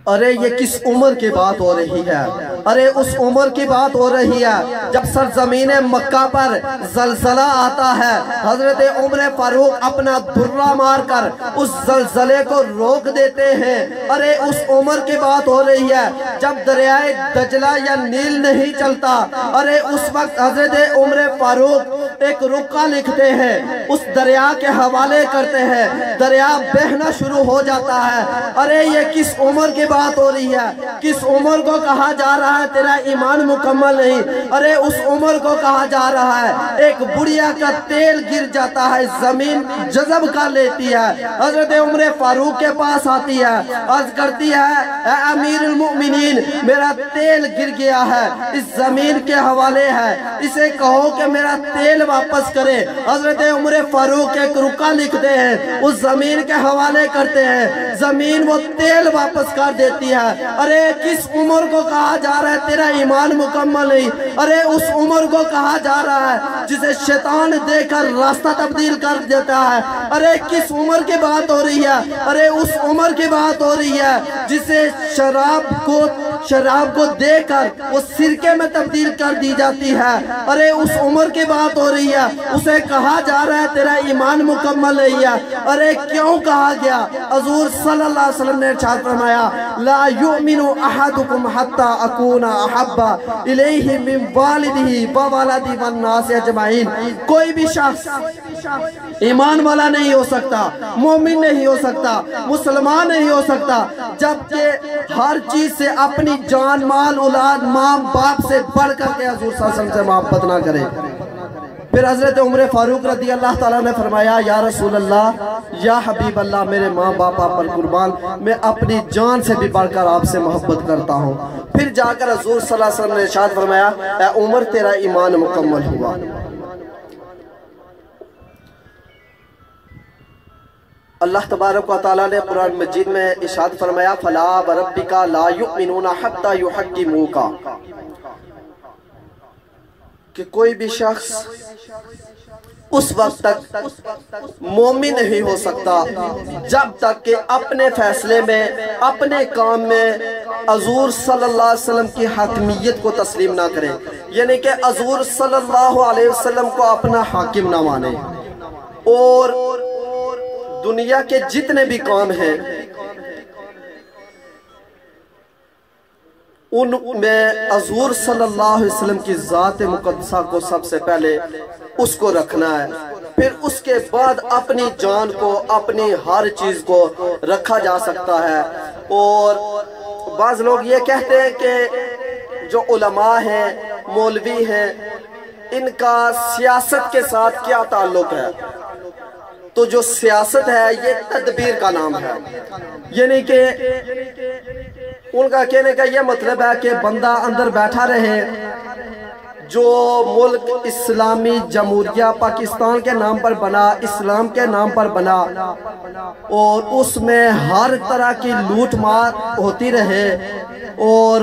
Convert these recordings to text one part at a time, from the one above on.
ارے یہ کس عمر کی بات ہو رہی ہے؟ ارے اس عمر کی بات ہو رہی ہے جب سرزمین مکہ پر زلزلہ آتا ہے۔ حضرت عمر فاروق اپنا درہ مار کر اس زلزلے کو روک دیتے ہیں۔ ارے اس عمر کی بات ہو رہی ہے جب دریائے دجلہ یا نیل نہیں چلتا۔ ارے اس وقت حضرت عمر فاروق ایک رکا لکھتے ہیں، اس دریا کے حوالے کرتے ہیں، دریا بہنا شروع ہو جاتا ہے۔ ارے یہ کس عمر کی بات ہو رہی ہے؟ کس عمر کو کہا جا رہا ہے تیرا ایمان مکمل نہیں؟ ارے اس عمر کو کہا جا رہا ہے ایک بڑیا کا تیل گر جاتا ہے، زمین جذب کر لیتی ہے۔ حضرت عمر فاروق کے پاس آتی ہے، عرض کرتی ہے اے امیر المؤمنین میرا تیل گر گیا ہے، اس زمین کے حوالے ہے، اسے کہو کہ میرا تیل واپس کرے۔ حضرت عمر فاروق ایک رکا لکھتے ہیں، اس زمین کے حوالے کرتے ہیں، زمین وہ تیل واپس کر دیتی ہے۔ ارے کس عمر کو کہا جا رہا ہے تیرا ایمان مکمل نہیں؟ ارے اس عمر کو کہا جا رہا ہے جسے شیطان دے کر راستہ تبدیل کر دیتا ہے۔ ارے کس عمر کی بات ہو رہی ہے؟ ارے اس عمر کی بات ہو رہی ہے جسے شراب کو دے کر وہ سرکے میں تبدیل کر دی جاتی ہے۔ ارے اس عمر کی بات ہو رہی ہے، اسے کہا جا رہا ہے تیرا ایمان مکمل نہیں ہے۔ ارے کیوں کہا گیا؟ حضور صلی اللہ علیہ وسلم نے ارشاد فرمایا لا یؤمن احدکم حتی اکون احب الیہ من والدہ وولدہ والناس اجمعین۔ کوئی بھی شخص ایمان والا نہیں ہو سکتا، مومن نہیں ہو سکتا، مسلمان نہیں ہو سکتا جبکہ ہر چیز سے اپنی جان مال اولاد ماں باپ سے بڑھ کر کے حضور صلی اللہ علیہ وسلم سے محبت نہ کرے۔ پھر حضرت عمر فاروق رضی اللہ تعالیٰ نے فرمایا یا رسول اللہ یا حبیب اللہ میرے ماں باپ آپ پر قربان، میں اپنی جان سے بھی بڑھ کر آپ سے محبت کرتا ہوں۔ پھر جا کر حضور صلی اللہ علیہ وسلم نے ارشاد فرمایا اے عمر تیرا ایمان مکمل ہوا۔ اللہ تبارک و تعالیٰ نے قرآن مجید میں ارشاد فرمایا فلا وربک لا یؤمنون حتی یحکموک، کہ کوئی بھی شخص اس وقت تک مومن نہیں ہو سکتا جب تک کہ اپنے فیصلے میں اپنے کام میں حضور صلی اللہ علیہ وسلم کی حاکمیت کو تسلیم نہ کرے، یعنی کہ حضور صلی اللہ علیہ وسلم کو اپنا حاکم نہ مانے، اور دنیا کے جتنے بھی کام ہیں ان میں حضور صلی اللہ علیہ وسلم کی ذات مقدسہ کو سب سے پہلے اس کو رکھنا ہے، پھر اس کے بعد اپنی جان کو اپنی ہر چیز کو رکھا جا سکتا ہے۔ اور بعض لوگ یہ کہتے ہیں کہ جو علماء ہیں مولوی ہیں ان کا سیاست کے ساتھ کیا تعلق ہے؟ تو جو سیاست ہے یہ تدبیر کا نام ہے، یعنی کہ ان کا کہنے کا یہ مطلب ہے کہ بندہ اندر بیٹھا رہے، جو ملک اسلامی جمہوریہ پاکستان کے نام پر بنا، اسلام کے نام پر بنا، اور اس میں ہر طرح کی لوٹ مار ہوتی رہے اور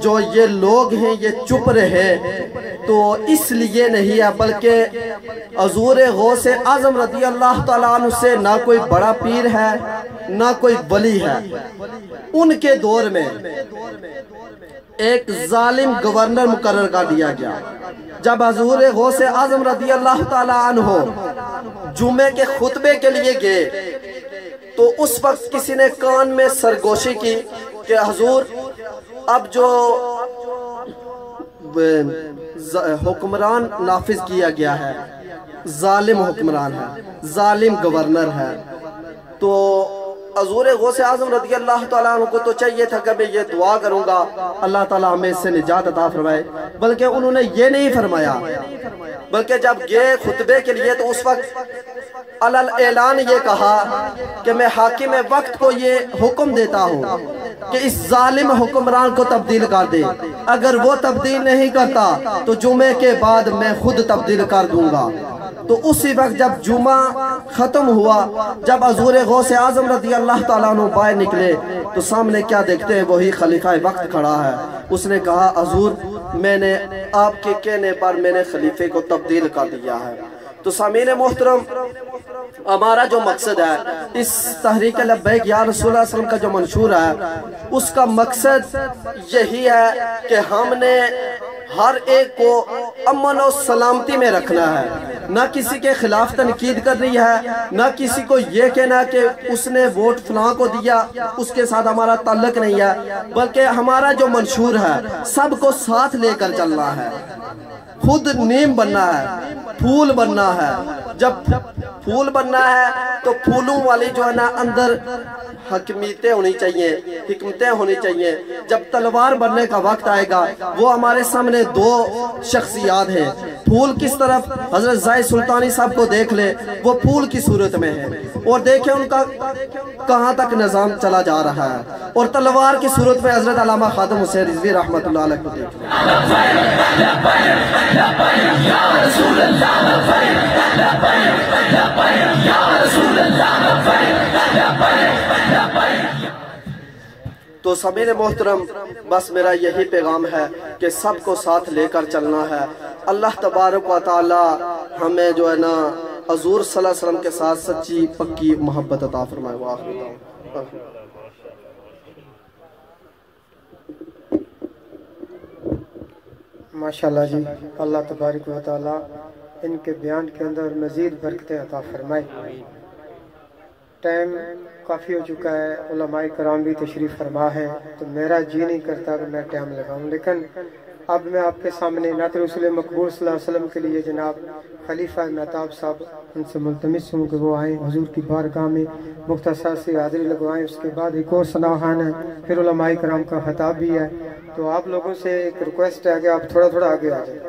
جو یہ لوگ ہیں یہ چپ رہے، تو اس لیے نہیں ہے بلکہ حضور غوث اعظم رضی اللہ تعالیٰ عنہ سے نہ کوئی بڑا پیر ہے نہ کوئی ولی ہے۔ ان کے دور میں ایک ظالم گورنر مقرر کر دیا گیا۔ جب حضور غوث اعظم رضی اللہ تعالیٰ عنہ جمعے کے خطبے کے لیے گئے تو اس وقت کسی نے کان میں سرگوشی کی کہ حضور اب جو حکمران نافذ کیا گیا ہے ظالم حکمران ہے، ظالم گورنر ہے، تو حضور غوث اعظم رضی اللہ تعالیٰ عنہ کو تو چاہیے تھا کہ میں یہ دعا کروں گا اللہ تعالیٰ ہمیں اس سے نجات عطا فرمائے، بلکہ انہوں نے یہ نہیں فرمایا، بلکہ جب گئے خطبے کے لیے تو اس وقت علل اعلان یہ کہا کہ میں حاکم وقت کو یہ حکم دیتا ہوں کہ اس ظالم حکمران کو تبدیل کر دے، اگر وہ تبدیل نہیں کرتا تو جمعے کے بعد میں خود تبدیل کر دوں گا۔ تو اسی وقت جب جمعہ ختم ہوا، جب حضور غوث اعظم رضی اللہ تعالیٰ عنہ باہر نکلے تو سامنے کیا دیکھتے ہیں؟ وہی خلیفہ وقت کھڑا ہے۔ اس نے کہا حضور میں نے آپ کے کہنے پر میں نے خلیفے کو تبدیل کر دیا ہے۔ تو سامعین محترم ہمارا جو مقصد ہے اس تحریک لبیک یا رسول اللہ صلی اللہ علیہ وسلم کا جو منشور ہے، اس کا مقصد یہی ہے کہ ہم نے ہر ایک کو امن و سلامتی میں رکھنا ہے، نہ کسی کے خلاف تنقید کرنی ہے، نہ کسی کو یہ کہنا کہ اس نے ووٹ فلاں کو دیا، اس کے ساتھ ہمارا تعلق نہیں ہے، بلکہ ہمارا جو منشور ہے سب کو ساتھ لے کر چلنا ہے، خود نیم بننا ہے، پھول بننا ہے۔ جب پھول بننا ہے تو پھولوں والی جو ہے نا اندر حکمیتیں ہونی چاہیے، حکمتیں ہونی چاہیے۔ جب تلوار بننے کا وقت آئے گا، وہ ہمارے سامنے دو شخصیات ہیں۔ پھول کس طرف؟ حضرت زاہد سلطانی صاحب کو دیکھ لے، وہ پھول کی صورت میں ہے، اور دیکھیں ان کا کہاں تک نظام چلا جا رہا ہے، اور تلوار کی صورت میں حضرت علامہ خادم حسین رضوی رحمۃ اللہ علیہ کو دیکھ لیں۔ تو سامعین محترم، بس میرا یہی پیغام ہے کہ سب کو ساتھ لے کر چلنا ہے۔ اللہ تبارک و تعالی ہمیں جو ہے نا حضور صلی اللہ علیہ وسلم کے ساتھ سچی پکی محبت عطا فرمائے۔ وآخر دعوانا ماشاءاللہ جی، اللہ تبارک و تعالی ان کے بیان کے اندر مزید برکتیں عطا فرمائے۔ ٹائم کافی ہو چکا ہے، علماء کرام بھی تشریف فرما ہے، تو میرا جی نہیں کرتا کہ میں ٹائم لگاؤں، لیکن اب میں آپ کے سامنے نعت رسول مقبول صلی اللہ علیہ وسلم کے لیے جناب خلیفہ مہتاب صاحب، ان سے ملتمس ہوں کہ وہ آئیں حضور کی بارگاہ میں مختصر سے حاضری لگوائیں۔ اس کے بعد ایک اور ثناءخوان ہے، پھر علماء کرام کا خطاب بھی ہے۔ تو آپ لوگوں سے ایک ریکویسٹ ہے کہ آپ تھوڑا تھوڑا آگے آ جائیں،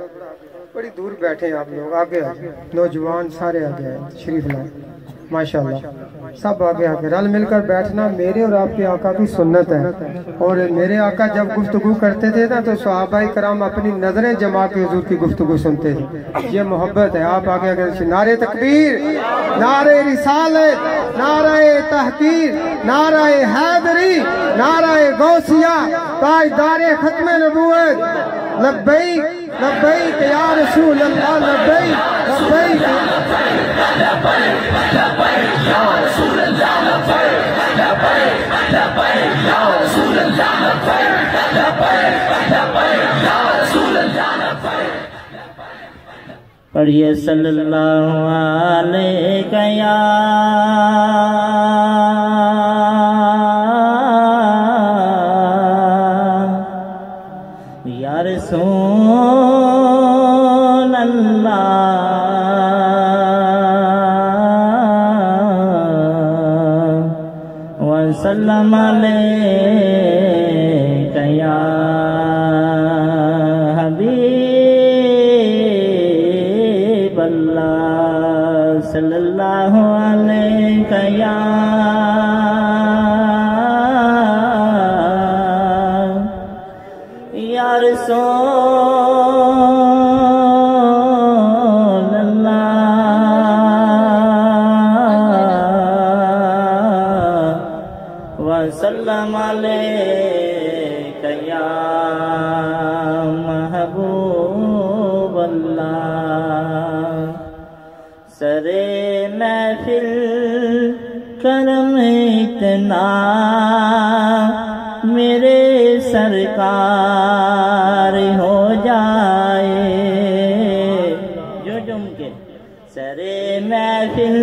بڑی دور بیٹھے ہیں آپ لوگ، آگے آ جائیں، نوجوان سارے آگے آئیں، تشریف لائیں، ماشاءاللہ سب آگے آگے رل مل کر بیٹھنا میرے اور آپ کے آقا کی سنت ہے۔ اور میرے آقا جب گفتگو کرتے تھے نا تو صحابہ کرام اپنی نظریں جما کے حضور کی گفتگو سنتے تھے، یہ محبت ہے۔ آپ آگے آگے نعرہ تکبیر، نعرہ رسالت، نعرہ تحقیر، نعرہ حیدری، نعرہ غوثیہ، تاجدار ختم نبوت، لبیک لبیک یا رسول اللہ، لبیک لبیک یا رسول اللہ، لبیک لبیک یا رسول اللہ، لبیک لبیک یا رسول اللہ۔ پڑھیے صلی اللہ علیہ یا رسول اللہ، وسلم علیہ یا حبیب اللہ، صلی اللہ علیہ یا رسول اللہ، وسلم علیک یا محبوب اللہ۔ سر محفل کرم اتنا میرے سرکار ہو جائے، جو جم کے سر محفل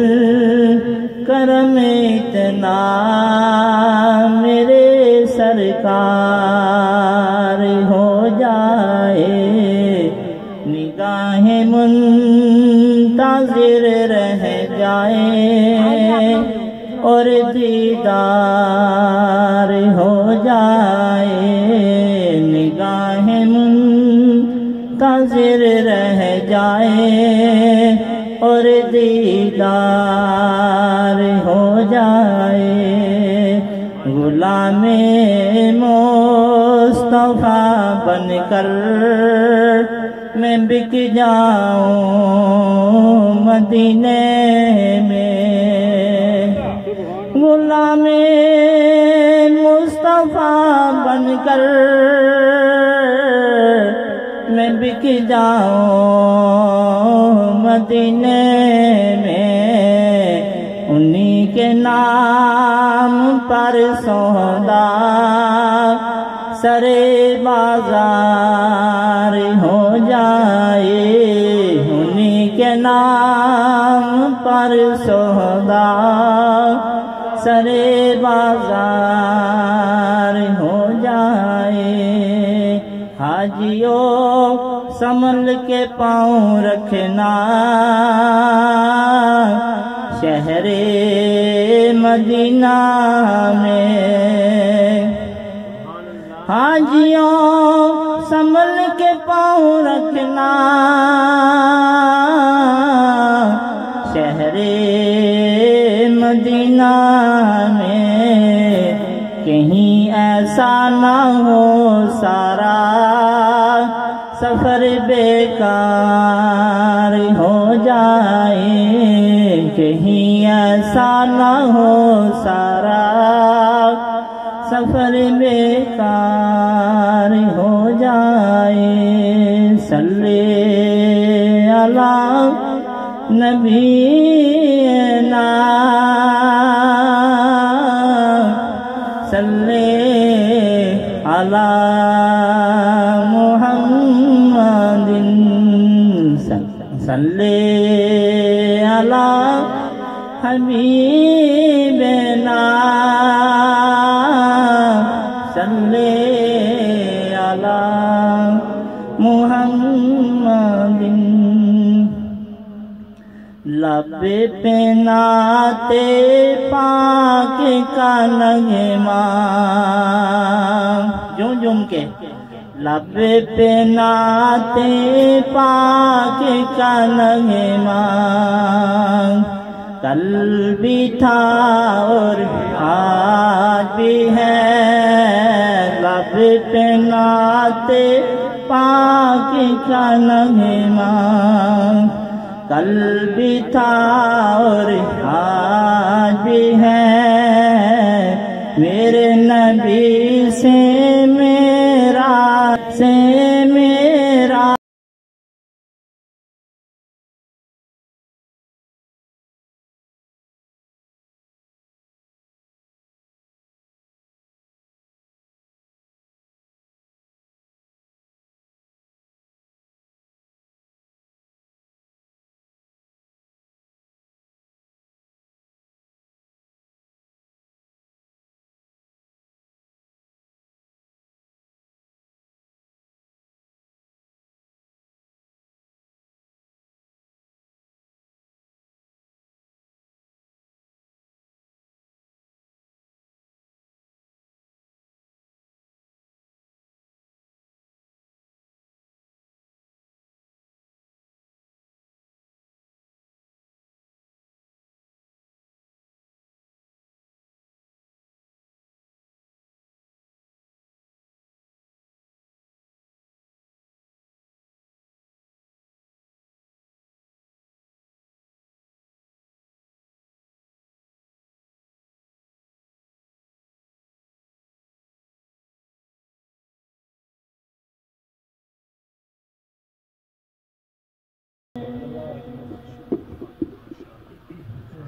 کرم اتنا میرے سرکار ہو جائے، نگاہ منتظر رہ جائے اور دیدار ہو جائے، نگاہ منتظر رہ جائے اور دیدار ہو جائے، غلام مصطفیٰ بن کر میں بک جاؤں مدینے میں، غلام مصطفیٰ بن کر میں بک جاؤں مدینے میں، کے نام پر سودا سرے بازار ہو جائے، انہی کے نام پر سودا سرے بازار ہو جائے۔ حاجیوں سنبھل کے پاؤں رکھنا، شہر مدینہ میں۔ حاجیوں سنبھل کے پاؤں رکھنا، شہر مدینہ میں۔ کہیں ایسا نہ ہو سارا سفر بیکار ہو جائے، کہیں ایسا نہ ہو سارا سفر بیکار ہو جائے۔ صلی علی نبینا، صلی علی محمد، صلی علی حبیبنا، صلی علی محمد۔ لب پہ نعت پاک کا نغمہ، جم جم کے لب پہ نعت پاک کا نغمہ، کل بھی تھا اور آج بھی ہے۔ لب پہ نعت پاک کا نغمہ، کل بھی تھا اور آج بھی ہے۔ میرے نبی سے میرا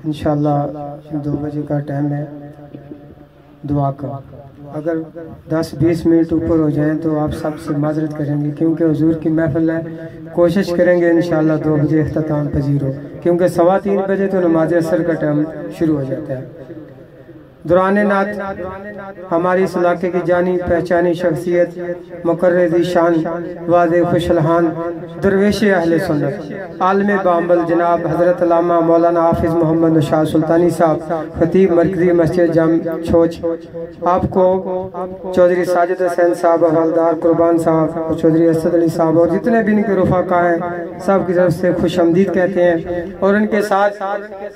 انشاءاللہ 2 بجے کا ٹائم ہے دعا کا۔ اگر 10-20 منٹ اوپر ہو جائیں تو آپ سب سے معذرت کریں گے، کیونکہ حضور کی محفل ہے۔ کوشش کریں گے انشاءاللہ 2 بجے اختتام پذیر ہو، کیونکہ 3:15 بجے تو نماز عصر کا ٹائم شروع ہو جاتا ہے۔ دوران نعت ہماری اس علاقے کی جانی پہچانی شخصیت، مقرر ذیشان، واضح خوشلحان، درویش اہل سنت، عالم بامبل جناب حضرت علامہ مولانا حافظ محمد نشاط سلطانی صاحب، خطیب مرکزی مسجد جامع چھوچ، آپ کو چودھری ساجد حسین صاحب، حوالدار قربان صاحب اور چودھری اسد علی صاحب اور جتنے بھی ان کے رفقا ہیں سب کی طرف سے خوش آمدید کہتے ہیں۔ اور ان کے ساتھ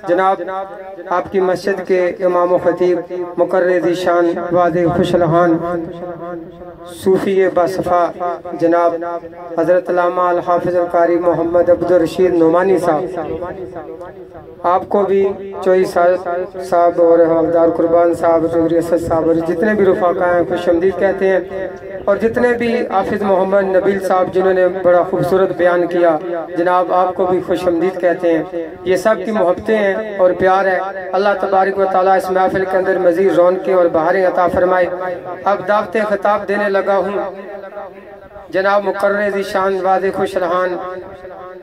جناب آپ کی مسجد کے امام و خطیب مقرر ذیشان واضح خوشلہان صوفی باسفا جناب حضرت علامہ الحافظ القاری محمد عبدالرشید نعمانی صاحب، آپ کو بھی چوئی صاحب اور حوالدار قربان صاحب، چودھری اسد صاحب اور جتنے بھی رفاقہ ہیں خوش آمدید کہتے ہیں، اور جتنے بھی حافظ محمد نبیل صاحب جنہوں نے بڑا خوبصورت بیان کیا، جناب آپ کو بھی خوش آمدید کہتے ہیں۔ یہ سب کی محبتیں ہیں اور پیار ہے۔ اللہ تبارک و تعالیٰ اس محفل کے اندر مزید رونقیں اور بہاریں عطا فرمائے۔ اب دعوت خطاب دینے لگا ہوں جناب مقرر ذیشان واضح خوشلہان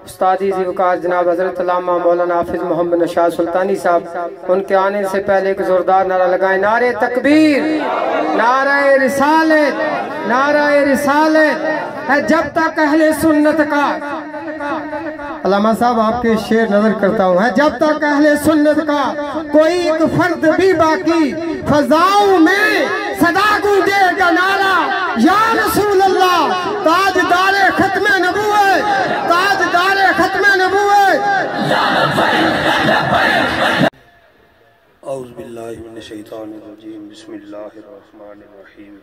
استادی ذیوکار جناب حضرت علامہ مولانا حافظ محمد نشاط سلطانی صاحب، ان کے آنے سے پہلے ایک زوردار نعرہ لگائیں، نعرہ تکبیر، نعرہ رسالت، نعرہ رسالت ہے جب تک اہل سنت کا۔ علامہ صاحب آپ کے شعر نظر کرتا ہوں، ہے جب تک اہل سنت کا کوئی ایک فرد بھی باقی، فضاؤں میں صدا گونجے گا نعرہ یا رسول اللہ، تاجدار ختم نبوت، تاجدار ختم نبوت۔ اعوذ باللہ من الشیطان الرجیم، بسم اللہ الرحمن الرحیم۔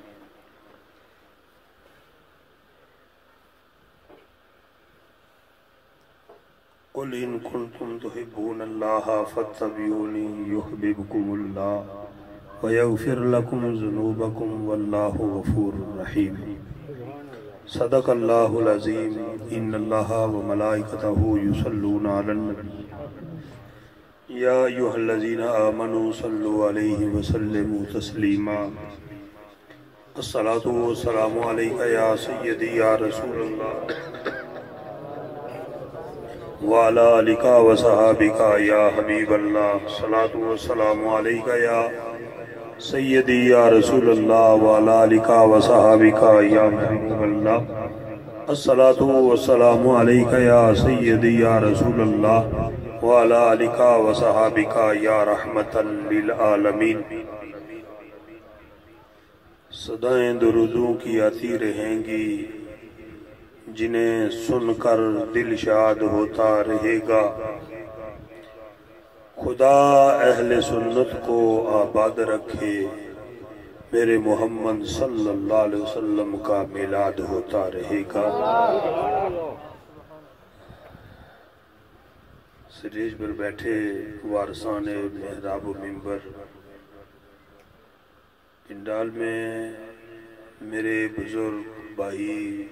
قل ان کنتم تحبون اللہ فاتبعونی یحببکم اللہ ویغفر لکم ذنوبکم واللہ غفور رحیم۔ صدق اللہ العظیم۔ ان اللہ وملائکتہ یصلون علی النبی یا ایھا الذین آمنوا صلوا علیہ وسلموا تسلیما۔ الصلاۃ والسلام علیک یا سیدی یا رسول اللہ وعلی آلک وصحابک یا حبیب اللہ۔ الصلاۃ والسلام علیک یا سیدی یا رسول اللہ وعلی آلک وصحابک یا محبوب اللہ۔ الصلاۃ والسلام علیک یا سیدی یا رسول اللہ وعلی آلک وصحابک یا رحمۃ للعالمین۔ صدائیں درودوں کی آتی رہیں گی، جنہیں سن کر دل شاد ہوتا رہے گا۔ خدا اہل سنت کو آباد رکھے، میرے محمد صلی اللہ علیہ وسلم کا میلاد ہوتا رہے گا۔ سٹیج پر بیٹھے وارثان محراب و منبر، پنڈال میں میرے بزرگ بھائی،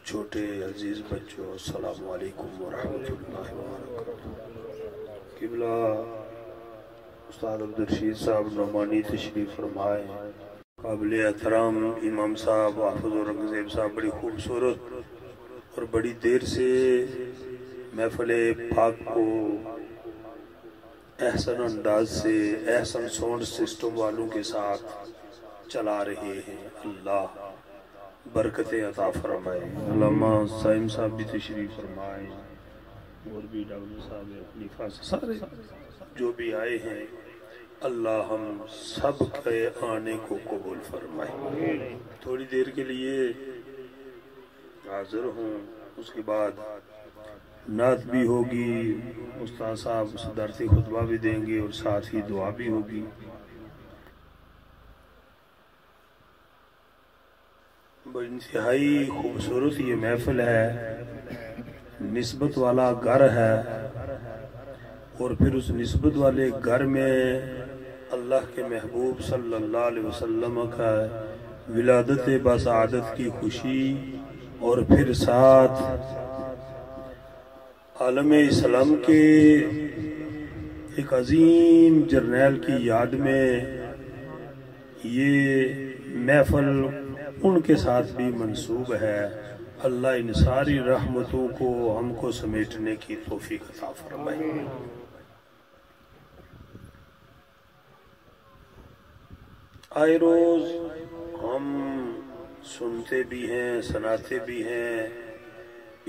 چھوٹے عزیز بچوں، السلام علیکم ورحمۃ اللہ وبرکاتہ۔ قبلہ استاد عبدالرشید صاحب نعمانی تشریف فرمائے، قابل احترام امام صاحب حافظ اورنگزیب صاحب، بڑی خوبصورت اور بڑی دیر سے محفل پاک کو احسن انداز سے، احسن ساؤنڈ سسٹم والوں کے ساتھ چلا رہے ہیں۔ اللہ برکتیں عطا فرمائے۔ علامہ سائم صاحب بھی تشریف فرمائے، اور بھی ڈاکٹر صاحب خلیفہ، سارے جو بھی آئے ہیں، اللہ ہم سب کے آنے کو قبول فرمائے۔ تھوڑی دیر کے لیے حاضر ہوں، اس کے بعد نعت بھی ہوگی، استاد صاحب صدارتی خطبہ بھی دیں گے اور ساتھ ہی دعا بھی ہوگی۔ بڑی انتہائی خوبصورت یہ محفل ہے، نسبت والا گھر ہے، اور پھر اس نسبت والے گھر میں اللہ کے محبوب صلی اللہ علیہ وسلم کا ولادت بسعادت کی خوشی، اور پھر ساتھ عالم اسلام کے ایک عظیم جرنیل کی یاد میں یہ محفل ان کے ساتھ بھی منسوب ہے۔ اللہ ان ساری رحمتوں کو ہم کو سمیٹنے کی توفیق عطا فرمائے۔ آئے روز ہم سنتے بھی ہیں، سناتے بھی ہیں،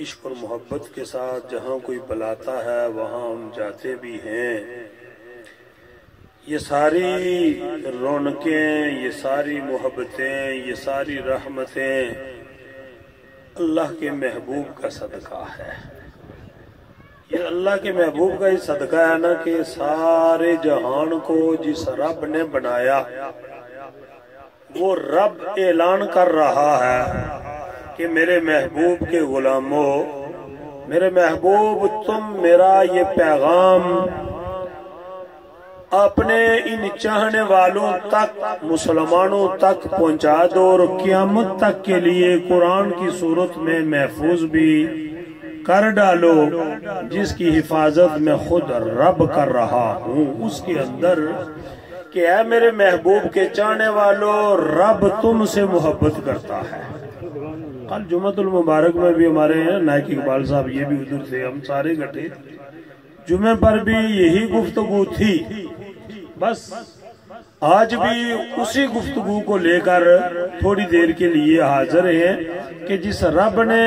عشق اور محبت کے ساتھ جہاں کوئی بلاتا ہے وہاں ہم جاتے بھی ہیں۔ یہ ساری رونقیں، یہ ساری محبتیں، یہ ساری رحمتیں اللہ کے محبوب کا صدقہ ہے۔ یہ اللہ کے محبوب کا ہی صدقہ ہے نا کہ سارے جہان کو جس رب نے بنایا وہ رب اعلان کر رہا ہے کہ میرے محبوب کے غلاموں، میرے محبوب تم میرا یہ پیغام اپنے ان چاہنے والوں تک، مسلمانوں تک پہنچا دو، اور قیامت تک کے لیے قرآن کی صورت میں محفوظ بھی کر ڈالو، جس کی حفاظت میں خود رب کر رہا ہوں اس کے اندر، کہ اے میرے محبوب کے چاہنے والوں رب تم سے محبت کرتا ہے۔ کل جمعۃ المبارک میں بھی ہمارے نائک اقبال صاحب یہ بھی ادھر تھے، ہم سارے گٹے، جمعہ پر بھی یہی گفتگو تھی، بس آج بھی اسی گفتگو کو لے کر تھوڑی دیر کے لیے حاضر ہیں کہ جس رب نے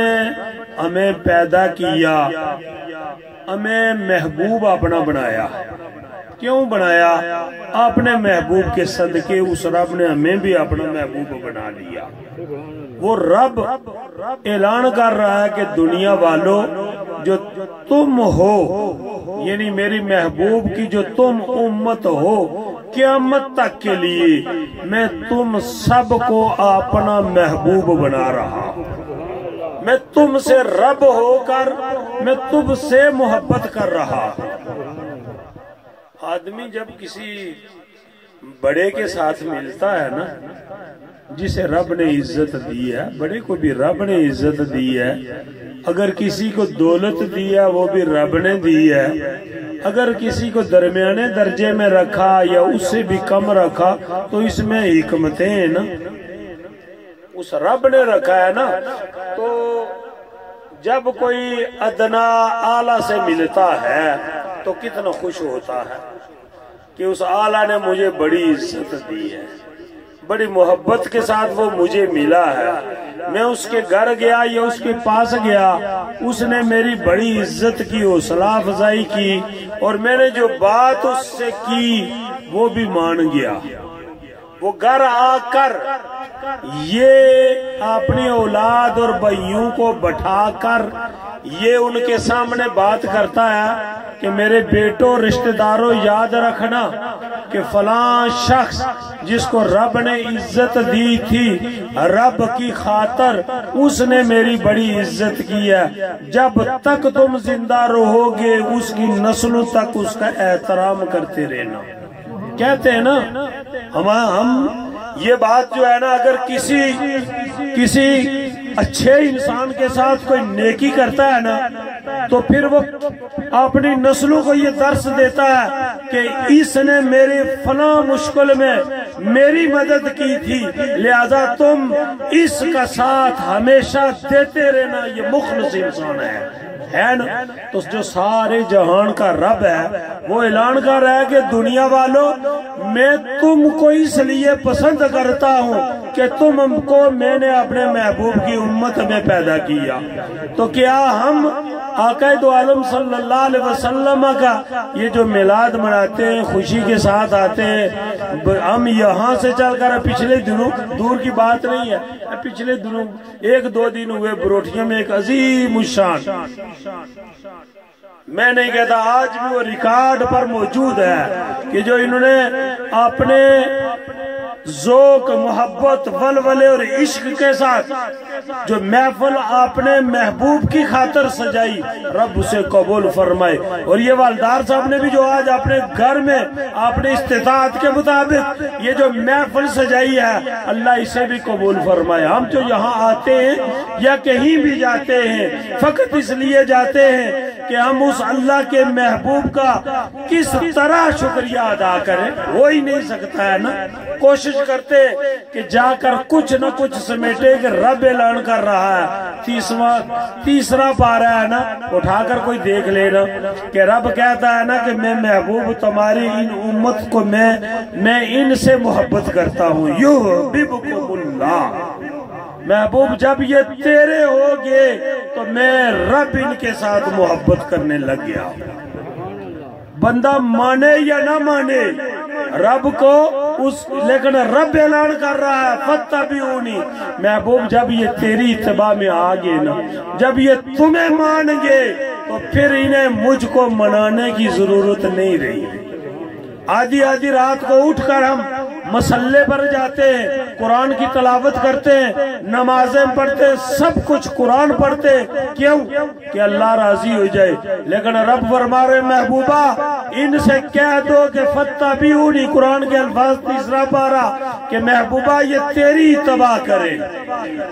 ہمیں پیدا کیا، ہمیں محبوب اپنا بنایا، کیوں بنایا؟ اپنے محبوب کے صدقے اس رب نے ہمیں بھی اپنا محبوب بنا لیا۔ وہ رب اعلان کر رہا ہے کہ دنیا والوں جو تم ہو، یعنی میری محبوب کی جو تم امت ہو، قیامت تک کے لیے میں تم سب کو اپنا محبوب بنا رہا ہوں۔ میں تم سے رب ہو کر میں تم سے محبت کر رہا ہوں۔ آدمی جب کسی بڑے کے ساتھ ملتا ہے نا، جسے رب نے عزت دی ہے، بڑے کو بھی رب نے عزت دی ہے، اگر کسی کو دولت دی ہے وہ بھی رب نے دی ہے، اگر کسی کو درمیانے درجے میں رکھا یا اس سے بھی کم رکھا تو اس میں حکمتیں ہیں نا، اس رب نے رکھا ہے نا۔ تو جب کوئی ادنا اعلیٰ سے ملتا ہے تو کتنا خوش ہوتا ہے کہ اس اعلیٰ نے مجھے بڑی عزت دی ہے، بڑی محبت کے ساتھ وہ مجھے ملا ہے، میں اس کے گھر گیا یا اس کے پاس گیا، اس نے میری بڑی عزت کی، حوصلہ افزائی کی، اور میں نے جو بات اس سے کی وہ بھی مان گیا۔ وہ گھر آ کر یہ اپنی اولاد اور بھائیوں کو بٹھا کر یہ ان کے سامنے بات کرتا ہے کہ میرے بیٹوں، رشتہ داروں، یاد رکھنا کہ فلاں شخص جس کو رب نے عزت دی تھی، رب کی خاطر اس نے میری بڑی عزت کی ہے، جب تک تم زندہ رہو گے اس کی نسلوں تک اس کا احترام کرتے رہنا۔ کہتے ہیں نا ہم یہ بات جو ہے نا، اگر کسی اچھے انسان کے ساتھ کوئی نیکی کرتا ہے نا تو پھر وہ اپنی نسلوں کو یہ درس دیتا ہے کہ اس نے میری فلاں مشکل میں میری مدد کی تھی، لہذا تم اس کا ساتھ ہمیشہ دیتے رہنا، یہ مخلص انسان ہے نا۔ تو جو سارے جہان کا رب ہے وہ اعلان کر رہا ہے کہ دنیا والوں میں تم کو اس لیے پسند کرتا ہوں کہ تم کو میں نے اپنے محبوب کی امت میں پیدا کیا۔ تو کیا ہم آقا دو عالم صلی اللہ علیہ وسلم کا یہ جو میلاد مناتے ہیں، خوشی کے ساتھ آتے ہیں، ہم یہاں سے چل کر پچھلے دنوں، دور کی بات نہیں ہے، پچھلے دنوں 1-2 دن ہوئے بروٹھیوں میں ایک عظیم الشان، میں نہیں کہتا آج بھی وہ ریکارڈ پر موجود ہے کہ جو انہوں نے اپنے ذوق، محبت، ولولے اور عشق کے ساتھ جو محفل اپنے محبوب کی خاطر سجائی، رب اسے قبول فرمائے۔ اور یہ والدار صاحب نے بھی جو آج اپنے گھر میں اپنے استطاعت کے مطابق یہ جو محفل سجائی ہے، اللہ اسے بھی قبول فرمائے۔ ہم جو یہاں آتے ہیں یا کہیں بھی جاتے ہیں فقط اس لیے جاتے ہیں کہ ہم اس اللہ کے محبوب کا کس طرح شکریہ ادا کریں، ہو ہی نہیں سکتا ہے نا۔ کوشش کرتے کہ جا کر کچھ نہ کچھ سمیٹے کہ رب اعلان کر رہا ہے، تیسرا پارہ ہے نا، اٹھا کر کوئی دیکھ لینا کہ رب کہتا ہے نا کہ میں محبوب تمہاری ان امت کو میں ان سے محبت کرتا ہوں، یحببکم اللہ۔ محبوب جب یہ تیرے ہوگے تو میں رب ان کے ساتھ محبت کرنے لگ گیا۔ بندہ مانے یا نہ مانے رب کو، لیکن رب اعلان کر رہا ہے فاتبعونی۔ محبوب جب یہ تیری اتباع میں آگے نا، جب یہ تمہیں مان گے تو پھر انہیں مجھ کو منانے کی ضرورت نہیں رہی۔ آدھی آدھی رات کو اٹھ کر ہم مسلے پر جاتے ہیں، قرآن کی تلاوت کرتے ہیں، نمازیں پڑھتے ہیں، سب کچھ قرآن پڑھتے ہیں، کیوں؟ کہ اللہ راضی ہو جائے۔ لیکن رب فرما رہے محبوبہ ان سے کہہ دو کہ فَاتَّبِعُونِی، قرآن کے الفاظ تیسرا پارہ، کہ محبوبہ یہ تیری اتباع کرے،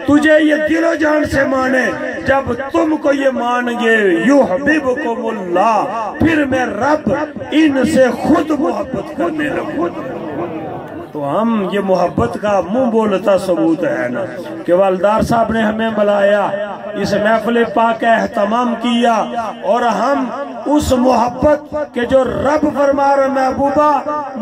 تجھے یہ دل و جان سے مانے۔ جب تم کو یہ مان گے یحببکم اللہ، پھر میں رب ان سے خود محبت کرنے لگوں۔ تو ہم یہ محبت کا منہ بولتا ثبوت ہے نا کہ والدار صاحب نے ہمیں بلایا، اس محفل پاک کا اہتمام کیا، اور ہم اس محبت کہ جو رب فرما رہے محبوبہ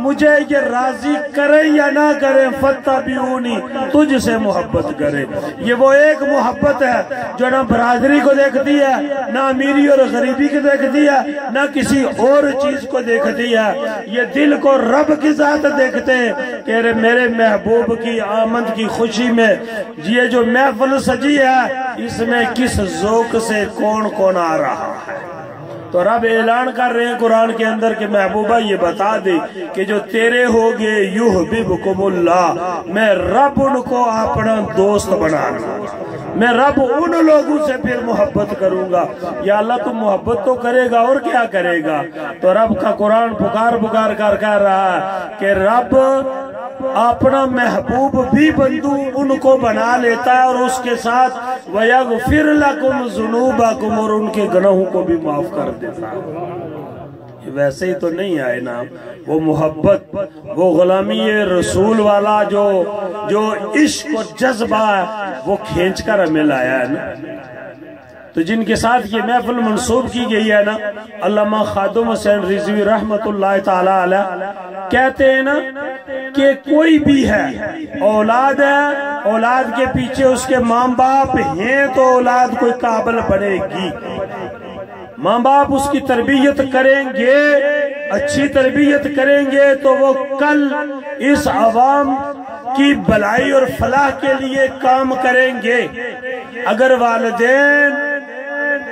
مجھے یہ راضی کرے یا نہ کرے، فَاتَّبِعُونِی، تجھ سے محبت کرے۔ یہ وہ ایک محبت ہے جو نہ برادری کو دیکھتی ہے، نہ امیری اور غریبی کو دیکھتی ہے، نہ کسی اور چیز کو دیکھتی ہے، یہ دل کو رب کی ذات دیکھتے ہیں کہ میرے محبوب کی آمد کی خوشی میں یہ جو محفل سجی ہے اس میں کس ذوق سے کون کون آ رہا ہے۔ تو رب اعلان کر رہے ہیں قرآن کے اندر کہ محبوبہ یہ بتا دے کہ جو تیرے ہوگے یحببکم اللہ، میں رب ان کو اپنا دوست بنا لوں گا، میں رب ان لوگوں سے پھر محبت کروں گا۔ یا اللہ تم محبت تو کرے گا اور کیا کرے گا؟ تو رب کا قرآن پکار پکار کر کہہ رہا ہے کہ رب اپنا محبوب بھی بندو ان کو بنا لیتا ہے، اور اس کے ساتھ وَيَغْفِرْ لَكُمْ ذُنُوبَكُمْ، اور ان کے گناہوں کو بھی معاف کر دیتا ہے۔ ویسے ہی تو نہیں آئے نا وہ محبت، وہ غلامی رسول والا جو عشق اور جذبہ ہے وہ کھینچ کر ہمیں لایا ہے نا۔ تو جن کے ساتھ یہ محفل منسوب کی گئی ہے نا، علامہ خادم حسین رضوی رحمت اللہ تعالی علیہ کہتے ہیں نا کہ کوئی بھی ہے، اولاد ہے، اولاد کے پیچھے اس کے ماں باپ ہیں تو اولاد کوئی قابل بنے گی۔ ماں باپ اس کی تربیت کریں گے، اچھی تربیت کریں گے تو وہ کل اس عوام کی بھلائی اور فلاح کے لیے کام کریں گے۔ اگر والدین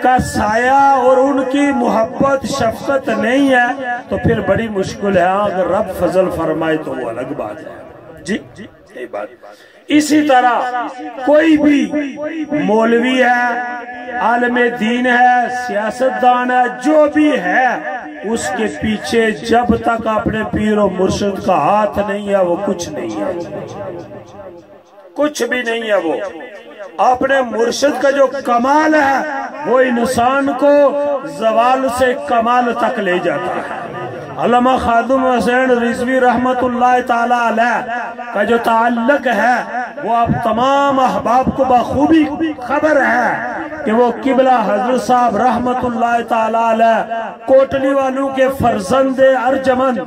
کا سایہ اور ان کی محبت شفقت نہیں ہے تو پھر بڑی مشکل ہے، اگر رب فضل فرمائے تو وہ الگ بات ہے۔ جی یہی بات۔ اسی طرح کوئی بھی مولوی ہے، عالم دین ہے، سیاستدان ہے، جو بھی ہے، اس کے پیچھے جب تک اپنے پیر و مرشد کا ہاتھ نہیں ہے وہ کچھ نہیں ہے، کچھ بھی نہیں ہے۔ وہ اپنے مرشد کا جو کمال ہے وہ انسان کو زوال سے کمال تک لے جاتا ہے۔ علامہ خادم حسین رضوی رحمت اللہ تعالی علیہ کا جو تعلق ہے وہ آپ تمام احباب کو بخوبی خبر ہے کہ وہ قبلہ حضرت صاحب رحمت اللہ تعالی علیہ کوٹلی والوں کے فرزند ارجمند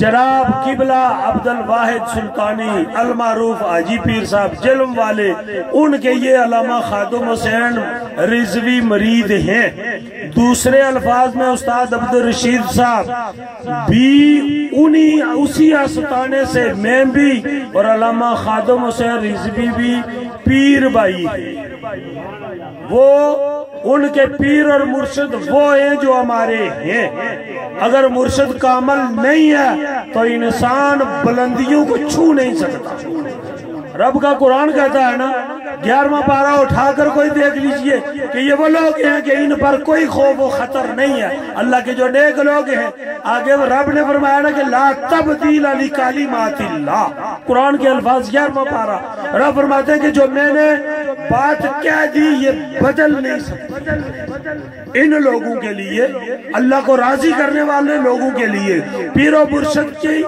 جناب قبلہ عبد الواحد سلطانی المعروف حاجی پیر صاحب جلم والے، ان کے یہ علامہ خادم حسین رضوی مرید ہیں۔ دوسرے الفاظ میں استاد عبد الرشید صاحب بھی اسی آستانے سے، میں بھی، اور علامہ خادم حسین رضوی بھی پیر بھائی ہیں۔ وہ ان کے پیر اور مرشد وہ ہیں جو ہمارے ہیں۔ اگر مرشد کامل نہیں ہے تو انسان بلندیوں کو چھو نہیں سکتا۔ رب کا قرآن کہتا ہے نا، 11واں پارہ اٹھا کر کوئی دیکھ لیجئے کہ یہ وہ لوگ ہیں کہ ان پر کوئی خوف و خطر نہیں ہے۔ اللہ کے جو نیک لوگ ہیں، آگے رب نے فرمایا نا کہ لا تبدیل لکلمات اللہ، قرآن کے الفاظ 11واں پارہ، رب فرماتے ہیں کہ جو میں نے بات کہہ دی یہ بدل نہیں سکتی۔ ان لوگوں کے لیے، اللہ کو راضی کرنے والے لوگوں کے لیے، پیر و مرشد کی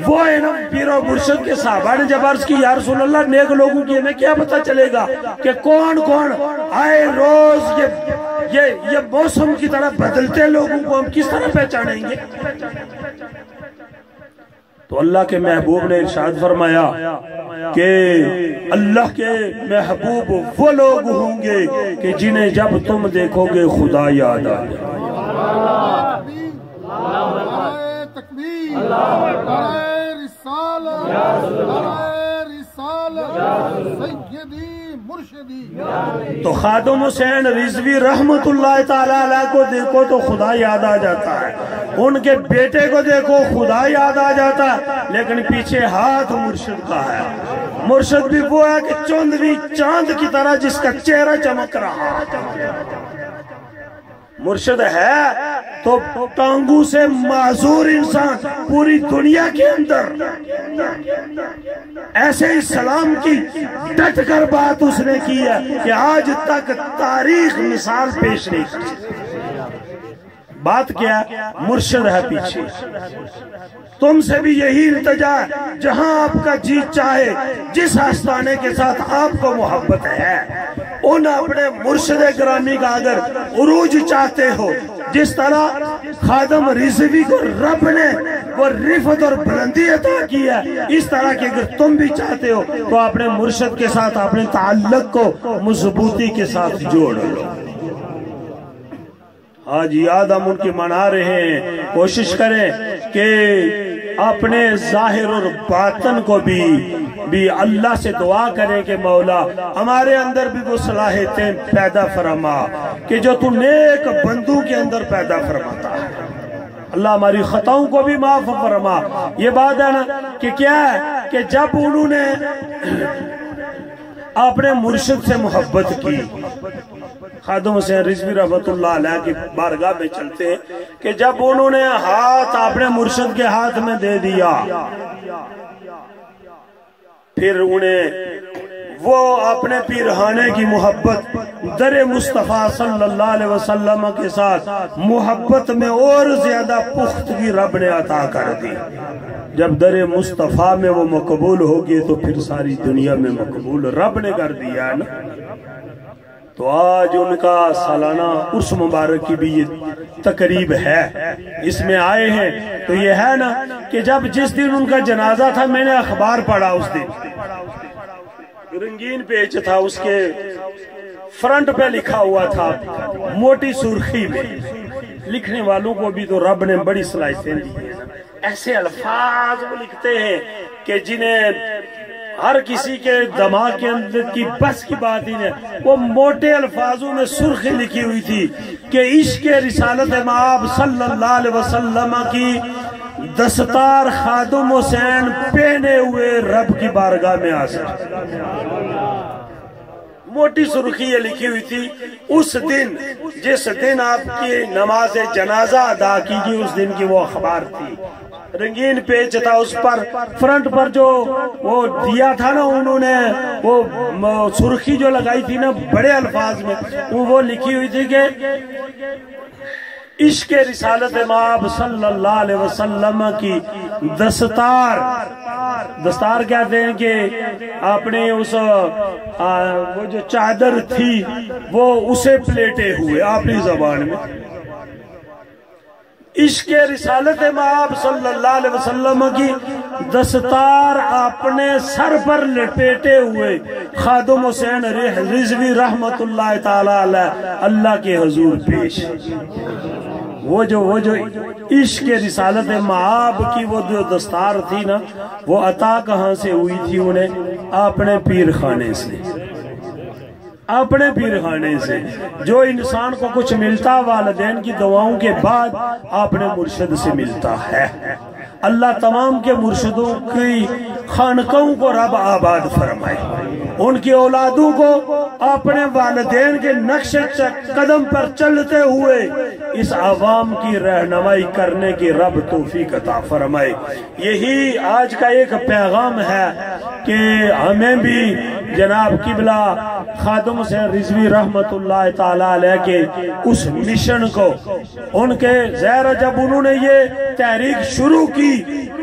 وہ ہے نا، پیر و مرشد کے صحابہ نے جب عرض کی یا رسول اللہ نیک لوگوں کی ہمیں کیا پتہ چلے گا کہ کون کون آئے روز یہ موسم کی طرح بدلتے لوگوں کو ہم کس طرح پہچانیں گے؟ تو اللہ کے محبوب نے ارشاد فرمایا کہ اللہ کے محبوب وہ لوگ ہوں گے کہ جنہیں جب تم دیکھو گے خدا یاد آ جائے۔ تکبیر، تو خادم حسین رضوی رحمت اللہ تعالی علیہ کو دیکھو تو خدا یاد آ جاتا ہے، ان کے بیٹے کو دیکھو خدا یاد آ جاتا ہے، لیکن پیچھے ہاتھ مرشد کا ہے۔ مرشد بھی وہ ہے کہ چوندویں چاند کی طرح جس کا چہرہ چمک رہا، مرشد ہے تو ٹانگوں سے معذور انسان پوری دنیا کے اندر ایسے اسلام کی ڈٹ کر بات اس نے کی ہے کہ آج تک تاریخ مثال پیش نہیں کی۔ بات کیا؟ مرشد ہے پیچھے۔ تم سے بھی یہی التجا ہے، جہاں آپ کا جی چاہے، جس آستانے کے ساتھ آپ کو محبت ہے، ان اپنے مرشد گرامی کا اگر عروج چاہتے ہو، جس طرح خادم رضوی کو رب نے وہ رفعت اور بلندی عطا کی ہے، اس طرح کہ اگر تم بھی چاہتے ہو تو اپنے مرشد کے ساتھ اپنے تعلق کو مضبوطی کے ساتھ جوڑ لو۔ آج یاد ہم ان کی منا رہے ہیں، کوشش کریں کہ اپنے ظاہر اور باطن کو بھی اللہ سے دعا کریں کہ مولا ہمارے اندر بھی وہ صلاحیتیں پیدا فرما کہ جو تو نیک بندوں کے اندر پیدا فرماتا ہے۔ اللہ ہماری خطاؤں کو بھی معاف فرما۔ یہ بات ہے نا کہ کیا ہے کہ جب انہوں نے اپنے مرشد سے محبت کی، خادم حسین رضوی رحمت اللہ علیہ کی بارگاہ میں چلتے ہیں کہ جب انہوں نے ہاتھ اپنے مرشد کے ہاتھ میں دے دیا، پھر انہیں وہ اپنے پیرہانے کی محبت در مصطفیٰ صلی اللہ علیہ وسلم کے ساتھ محبت میں اور زیادہ پختگی رب نے عطا کر دی۔ جب در مصطفیٰ میں وہ مقبول ہوگی تو پھر ساری دنیا میں مقبول رب نے کر دیا ہے نا۔ تو آج ان کا سالانہ عرس مبارک کی بھی یہ تقریب ہے، اس میں آئے ہیں تو یہ ہے نا کہ جب جس دن ان کا جنازہ تھا، میں نے اخبار پڑھا، اس دن رنگین پیج تھا، اس کے فرنٹ پہ لکھا ہوا تھا موٹی سرخی میں۔ لکھنے والوں کو بھی تو رب نے بڑی صلاحیتیں دی ہیں، ایسے الفاظ وہ لکھتے ہیں کہ جنہیں ہر کسی کے دماغ کے اندر کی بس کی بات ہی نہیں۔ وہ موٹے الفاظوں میں سرخی لکھی ہوئی تھی کہ عشق رسالت مآب صلی اللہ علیہ وسلم کی دستار خادم حسین پہنے ہوئے رب کی بارگاہ میں آ سکتے۔ موٹی سرخی یہ لکھی ہوئی تھی۔ اس دن جس دن آپ کی نماز جنازہ ادا کی گئی، اس دن کی وہ اخبار تھی، رنگین پیج تھا، اس پر فرنٹ پر جو وہ دیا تھا نا انہوں نے، وہ سرخی جو لگائی تھی نا بڑے الفاظ میں، وہ لکھی ہوئی تھی کہ عشق رسالت مآب صلی اللہ علیہ وسلم کی دستار کہتے ہیں کہ اپنے اس وہ جو چادر تھی وہ اسے پلیٹے ہوئے اپنی زبان میں۔ عشق رسالت مآب صلی اللہ علیہ وسلم کی دستار اپنے سر پر لپیٹے ہوئے خادم حسین رضوی رحمت اللہ تعالی علیہ اللہ کے حضور پیش۔ وہ جو عشق رسالت مآب کی وہ جو دستار تھی نا، وہ عطا کہاں سے ہوئی تھی انہیں؟ اپنے پیر خانے سے، اپنے پیر خانے سے۔ جو انسان کو کچھ ملتا والدین کی دعاؤں کے بعد اپنے مرشد سے ملتا ہے۔ اللہ تمام کے مرشدوں کی خانقاہوں کو رب آباد فرمائے، ان کی اولادوں کو اپنے والدین کے نقش قدم پر چلتے ہوئے اس عوام کی رہنمائی کرنے کی رب توفیق عطا فرمائے۔ یہی آج کا ایک پیغام ہے کہ ہمیں بھی جناب قبلہ خادم حسین رضوی رحمت اللہ تعالی علیہ کے اس مشن کو، ان کے ظاہر جب انہوں نے یہ تحریک شروع کی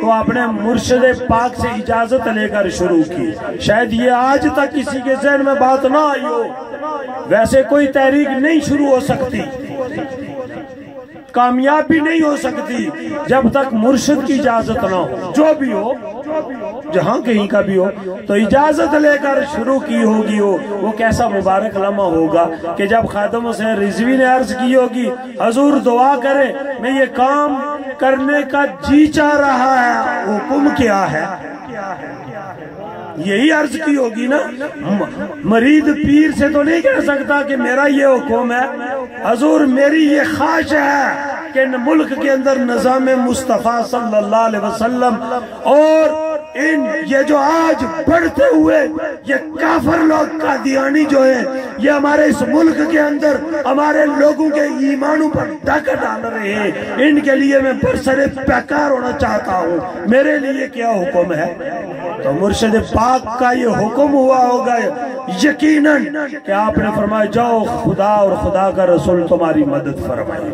تو اپنے مرشد پاک سے اجازت لے کر شروع کی۔ شاید یہ آج تک کسی کے ذہن میں بات نہ آئی ہو، ویسے کوئی تحریک نہیں شروع ہو سکتی، کامیاب بھی نہیں ہو سکتی جب تک مرشد کی اجازت نہ ہو۔ جو بھی ہو، جہاں کہیں کا بھی ہو، تو اجازت لے کر شروع کی ہوگی وہ کیسا مبارک لمحہ ہوگا کہ جب خادم حسین رضوی نے عرض کی ہوگی حضور دعا کریں، میں یہ کام کرنے کا جی چاہ رہا ہے، حکم کیا ہے؟ یہی عرض کی ہوگی نا. مرید پیر سے تو نہیں کہہ سکتا کہ میرا یہ حکم ہے. حضور میری یہ خواہش ہے کہ ملک کے اندر نظام مصطفیٰ صلی اللہ علیہ وسلم اور یہ جو آج بڑھتے ہوئے یہ کافر لوگ قادیانی جو ہیں یہ ہمارے اس ملک کے اندر ہمارے لوگوں کے ایمانوں پر ڈاکہ ڈال رہے ہیں. ان کے لیے میں برسر پیکار ہونا چاہتا ہوں. میرے لیے کیا حکم ہے؟ تو مرشد پاک کا یہ حکم ہوا ہوگا یقیناً کہ آپ نے فرمایا جاؤ خدا اور خدا کا رسول تمہاری مدد فرمائے.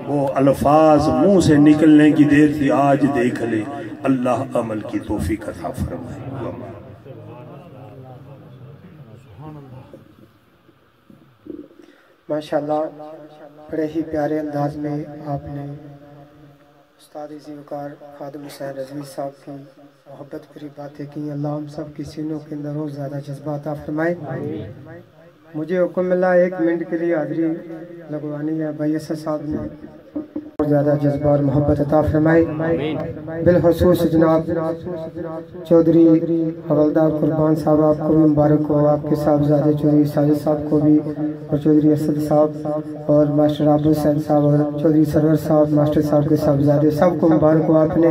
وہ الفاظ منہ سے نکلنے کی دیر تھی، آج دیکھ لے. اللہ عمل کی توفیق عطا فرمائے. ماشاءاللہ بڑے ہی پیارے انداز میں آپ نے استاد ذوالفقار خادم حسین رضوی صاحب کی محبت بھری باتیں کی. اللہ ہم سب کی سینوں کے اندر اور زیادہ جذبات عطا فرمائے. مجھے حکم ملا 1 منٹ کے لیے حاضری لگوانی ہے. بھائی اسد صاحب نے اور زیادہ جذبہ اور محبت عطا فرمائے. بالخصوص جناب چودھری حوالدار قربان صاحب آپ کو بھی مبارک ہو. آپ کے صاحبزادے چودھری ساجد صاحب کو بھی اور چودھری اسد صاحب اور ماسٹر عبد الحسین صاحب اور چودھری سرور صاحب ماسٹر صاحب کے صاحبزادے سب کو مبارک ہو. آپ نے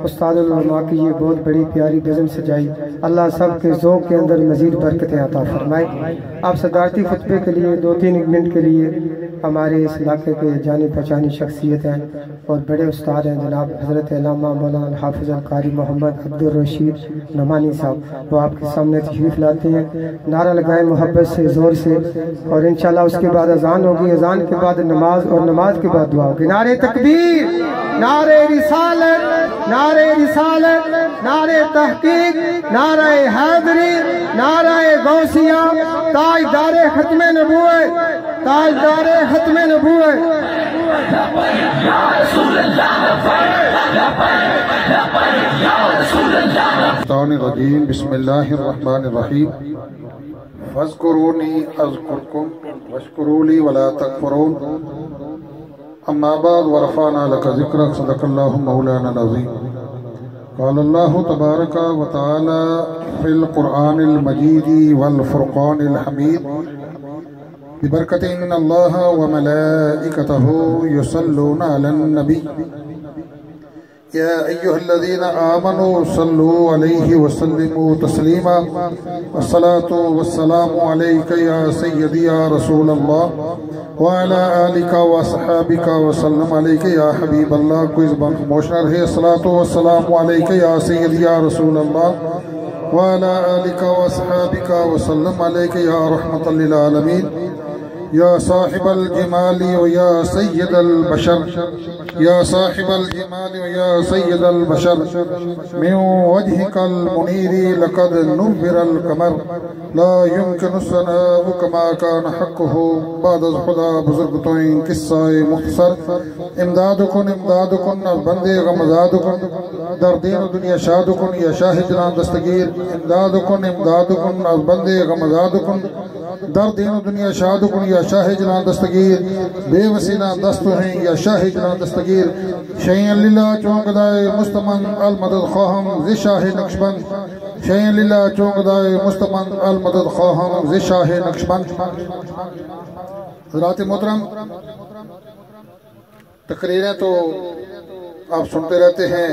استاد العلماء کی یہ بہت بڑی پیاری بزم سجائی. اللہ سب کے ذوق کے اندر مزید برکتیں عطا فرمائے. آپ صدارتی خطبے کے لیے 2-3 منٹ کے لیے ہمارے اس علاقے کے جانی پہچانی شخصیت ہیں اور بڑے استاد ہیں جناب حضرت علامہ مولانا حافظ القاری محمد عبد الرشید نعمانی صاحب. وہ آپ کے سامنے تشریف لاتے ہیں. نعرہ لگائیں محبت سے زور سے اور انشاءاللہ اس کے بعد اذان ہوگی. اذان کے بعد نماز اور نماز کے بعد دعا ہوگی. نعرہ تکبیر، نعرہ رسالت، نعرہ رسالت، نعرہ تحقیق، نعرہ حیدری، نعرہ غوثیہ، تاجدار ختم نبوت، تاجدار ختم نبوت. الشیطان الرجیم. بسم اللہ الرحمن الرحیم. فاذکرونی اذکرکم واشکروا لی ولا تکفرون. اما بعد ورفعنا لک ذکرک. صدق اللہ مولانا العظیم. قال اللہ تبارک و تعالی فی القرآن المجید والفرقان الحمید ببرکت من اللہ وملائکتہ یصلون علی النبی یا ایہا الذین آمنوا صلوا علیہ وسلموا تسلیما. الصلاة والسلام علیک یا سیدی یا رسول اللہ وعلی آلک واصحابک وسلم علیک یا حبیب اللہ. کوئی زبان خاموش نہ رہے. الصلاة والسلام علیک یا سیدی یا رسول اللہ وعلی آلک واصحابک وسلم علیک یا رحمت للعالمین. یا صاحب الجمال و یا سید البشر، یا صاحب الجمال و یا سید البشر، من وجهك المنیر لقد نور القمر، لا يمكن الثناء كما كان حقه. بعد از خدا بزرگ تو این قصہ مختصر. امداد کن امداد کن بندے غمزاد کن، در دین و دنیا شاد کن یا شاہ جنان دستگیر. امداد کن بندے غمزاد کن، در دین و دنیا شاد کن یا شاہ جنان دستگیر. بے وسیلہ دست ہیں یا شاہ جنان دستگیر. شیئن للہ چونک دائے مستمن المدد خواہم ز شاہ نقشبند. شیئن للہ چونک دائے مستمن المدد خواہم ز شاہ نقشبند. حضرات محترم، تقریریں تو آپ سنتے رہتے ہیں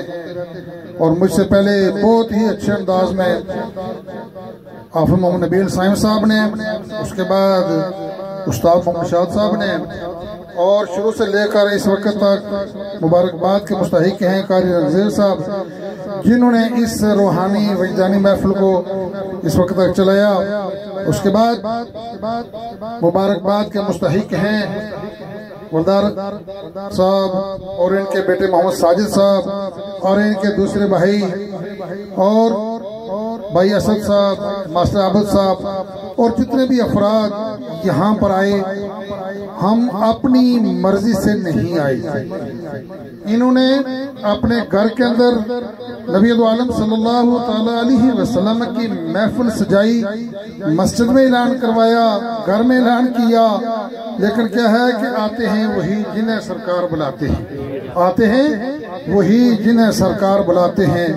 اور مجھ سے پہلے بہت ہی اچھے انداز میں حافظ محمد نبیل صاحب صاحب نے، اس کے بعد استاد محمد شاد صاحب نے، اور شروع سے لے کر اس وقت تک مبارکباد کے مستحق ہیں قاری رنگزیر صاحب، جنہوں نے اس روحانی وجدانی محفل کو اس وقت تک چلایا. اس کے بعد مبارکباد کے مستحق ہیں ولدار صاحب اور ان کے بیٹے محمد ساجد صاحب اور ان کے دوسرے بھائی اور بھائی اسد صاحب، ماسٹر عابد صاحب اور جتنے بھی افراد یہاں پر آئے. ہم اپنی مرضی سے نہیں آئے. انہوں نے اپنے گھر کے اندر نبی عالم صلی اللہ علیہ وسلم کی محفل سجائی، مسجد میں اعلان کروایا، گھر میں اعلان کیا. لیکن کیا ہے کہ آتے ہیں وہی جنہیں سرکار بلاتے ہیں، آتے ہیں وہی جنہیں سرکار بلاتے ہیں.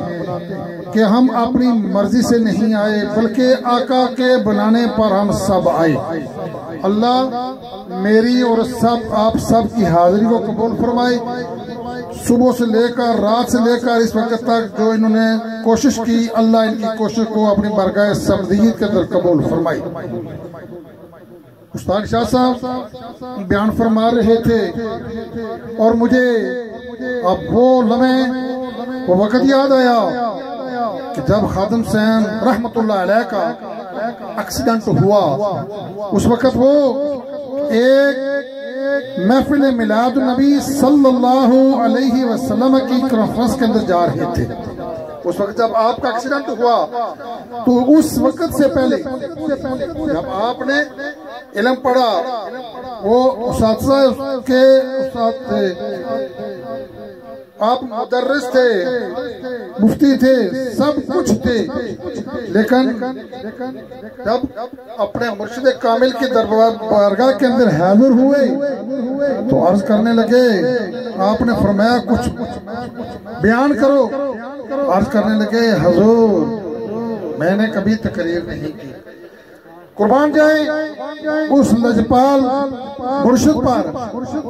کہ ہم اپنی مرضی سے نہیں آئے بلکہ آقا کے بلانے پر ہم سب آئے۔ اللہ میری اور آپ سب کی حاضری کو قبول فرمائے۔ صبح سے لے کر رات سے لے کر اس وقت تک جو انہوں نے کوشش کی، اللہ ان کی کوشش کو اپنی بارگاہ سمدیت کے در قبول فرمائے۔ استاد شاہ صاحب بیان فرما رہے تھے اور مجھے اب وہ لمحے وہ وقت یاد آیا کہ جب خادم حسین رحمت اللہ علیہ کا ایکسیڈنٹ ہوا، اس وقت وہ ایک محفل میلاد النبی صلی اللہ علیہ وسلم کی کانفرنس کے اندر جا رہے تھے۔ اس وقت جب آپ کا ایکسیڈنٹ ہوا تو اس وقت سے پہلے جب آپ نے علم پڑھا، وہ اساتذہ کے استاد تھے، آپ مدرس تھے، مفتی تھے، سب کچھ تھے، لیکن جب اپنے مرشد کامل کی بارگاہ کے اندر حاضر ہوئے تو عرض کرنے لگے، آپ نے فرمایا کچھ بیان کرو۔ عرض کرنے لگے، حضور میں نے کبھی تقریر نہیں کی، قربان جائیں اس لجپال مرشد پر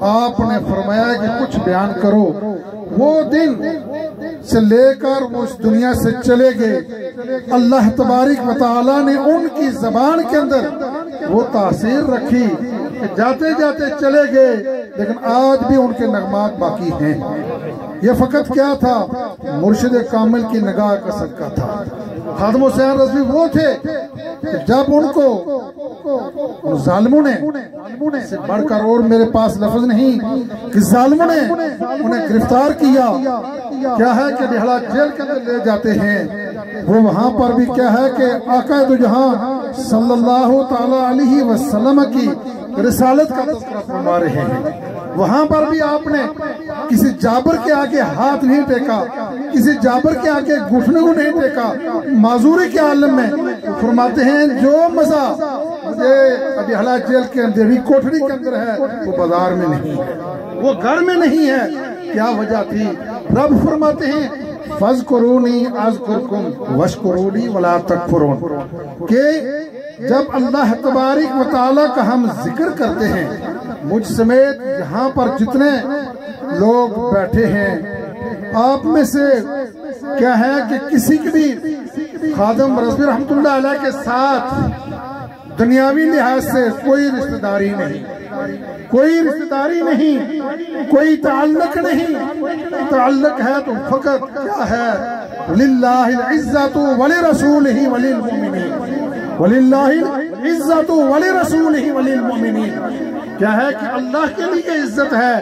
آپ نے فرمایا کہ کچھ بیان کرو۔ وہ دن سے لے کر وہ اس دنیا سے چلے گئے، اللہ تبارک و تعالیٰ نے ان کی زبان کے اندر وہ تاثیر رکھی کہ جاتے جاتے چلے گئے، لیکن آج بھی ان کے نغمات باقی ہیں۔ یہ فقط کیا تھا؟ مرشد کامل کی نگاہ کا صدقہ تھا۔ خادم حسین رضوی وہ تھے کہ جب ان کو ظالموں نے سے بڑھ کر اور میرے پاس لفظ نہیں کہ ظالموں نے انہیں گرفتار کیا، کیا ہے کہ ڈہلا جیل کے اندر لے جاتے ہیں، وہ وہاں پر بھی کیا ہے کہ آقا دو جہاں صلی اللہ تعالی علیہ وسلم کی رسالت کا تذکرہ فرما رہے ہیں۔ وہاں پر بھی آپ نے کسی جابر کے آگے ہاتھ نہیں ٹیکا، کسی جابر کے آگے گھٹنے کو نہیں ٹیکا۔ معذوری کے عالم میں فرماتے ہیں جو مزہ مجھے ڈہلا جیل کے اندر کوٹھڑی کے اندر ہے وہ بازار میں نہیں ہے، وہ گھر میں نہیں ہے۔ کیا وجہ تھی؟ رب فرماتے ہیں فَاذْكُرُونِي أَذْكُرْكُمْ وَاشْكُرُوا لِي وَلَا تَكْفُرُونَ، کہ جب اللہ تبارک و تعالیٰ کا ہم ذکر کرتے ہیں، مجھ سمیت یہاں پر جتنے لوگ بیٹھے ہیں، آپ میں سے کیا ہے کہ کسی کی بھی خادم رضوی رحمت اللہ علیہ کے ساتھ دنیاوی لحاظ سے کوئی رشتہ داری نہیں، کوئی رشتہ داری نہیں، کوئی تعلق نہیں۔ تعلق ہے تو فقط کیا ہے؟ لِلَّهِ الْعِزَّةُ وَلِرَسُولِهِ وَلِلْمُؤْمِنِينَ، وَلِلَّهِ الْعِزَّةُ وَلِرَسُولِهِ وَلِلْمُؤْمِنِينَ، کیا ہے کہ اللہ کے لیے عزت ہے،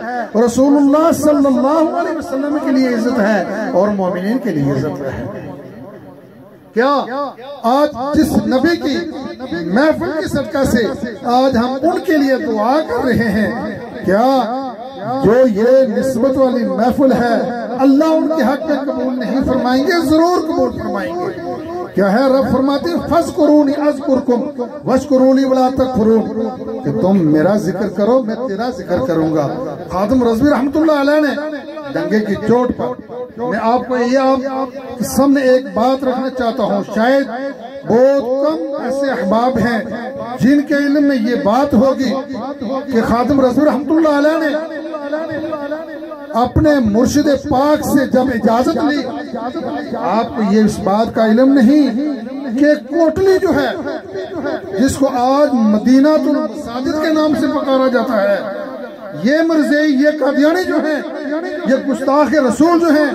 رسول اللہ صلی اللہ علیہ وسلم کے لیے عزت ہے، اور مومنین کے لیے عزت ہے۔ کیا آج جس نبی کی محفل کے صدقہ سے آج ہم ان کے لیے دعا کر رہے ہیں، کیا جو یہ نسبت والی محفل ہے اللہ ان کے حق میں قبول نہیں فرمائیں گے؟ ضرور قبول فرمائیں گے۔ کیا ہے؟ رب فرماتے ہیں فَاذْكُرُونِي أَذْكُرْكُمْ وَاشْكُرُوا لِي وَلَا تَكْفُرُونَ، کہ تم میرا ذکر کرو میں تیرا ذکر کروں گا۔ خادم رضوی رحمت اللہ علیہ نے ڈنگے کی چوٹ پر، میں آپ کو یہ آپ کے سامنے ایک بات رکھنا چاہتا ہوں، شاید بہت کم ایسے احباب ہیں جن کے علم میں یہ بات ہوگی کہ خادم رضوی رحمت اللہ علیہ نے اپنے مرشد پاک سے جب اجازت لی، آپ کو یہ اس بات کا علم نہیں کہ کوٹلی جو ہے جس کو آج مدینہ المساجد کے نام سے پکارا جاتا ہے، یہ مرزئی، یہ قادیانی جو ہیں، یہ گستاخ رسول جو ہیں،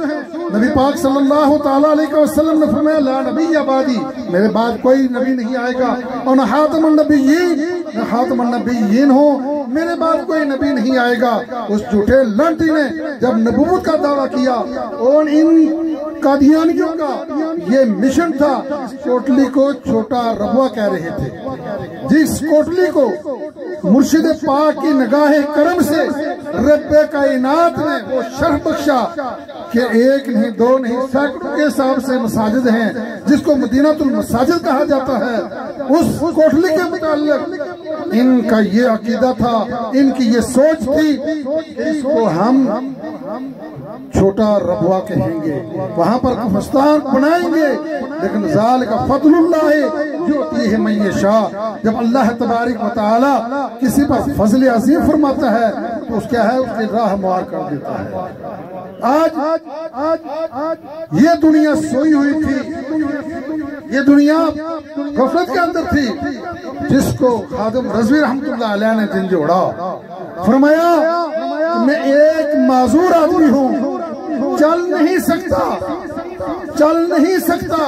نبی پاک صلی اللہ تعالیٰ علیہ وسلم نے فرمایا لا نبی آبادی، میرے بعد کوئی نبی نہیں آئے گا، اور نہ خاتم النبیین، نہ خاتم النبیین ہو، میرے بعد کوئی نبی نہیں آئے گا۔ اس جھوٹے لانٹی نے جب نبوت کا دعویٰ کیا، اور ان قادیانیوں کا یہ مشن تھا، اس کوٹلی کو چھوٹا ربوہ کہہ رہے تھے، جس کوٹلی کو مرشد پاک کی نگاہ کرم سے رب کائنات نے وہ شرف بخشا کہ ایک نہیں دو نہیں سینکڑوں کے حساب سے مساجد ہیں، جس کو مدینہ المساجد کہا جاتا ہے۔ اس کوٹلی کے متعلق ان کا یہ عقیدہ تھا، ان کی یہ سوچ تھی کہ اس کو ہم چھوٹا ربوہ کہیں گے، وہاں پر کفستان بنائیں گے، لیکن ذالک فضل اللہ یؤتیہ من یشاء، جب اللہ تبارک و تعالی کسی پر فضل عظیم فرماتا ہے تو اس کیا ہے، اس کی راہ ہموار کر دیتا ہے۔ آج یہ دنیا سوئی ہوئی تھی، یہ دنیا غفلت کے اندر تھی، جس کو خادم رضوی رحمت اللہ علیہ نے دن جوڑا، فرمایا میں ایک معذور آدمی ہوں، چل نہیں سکتا،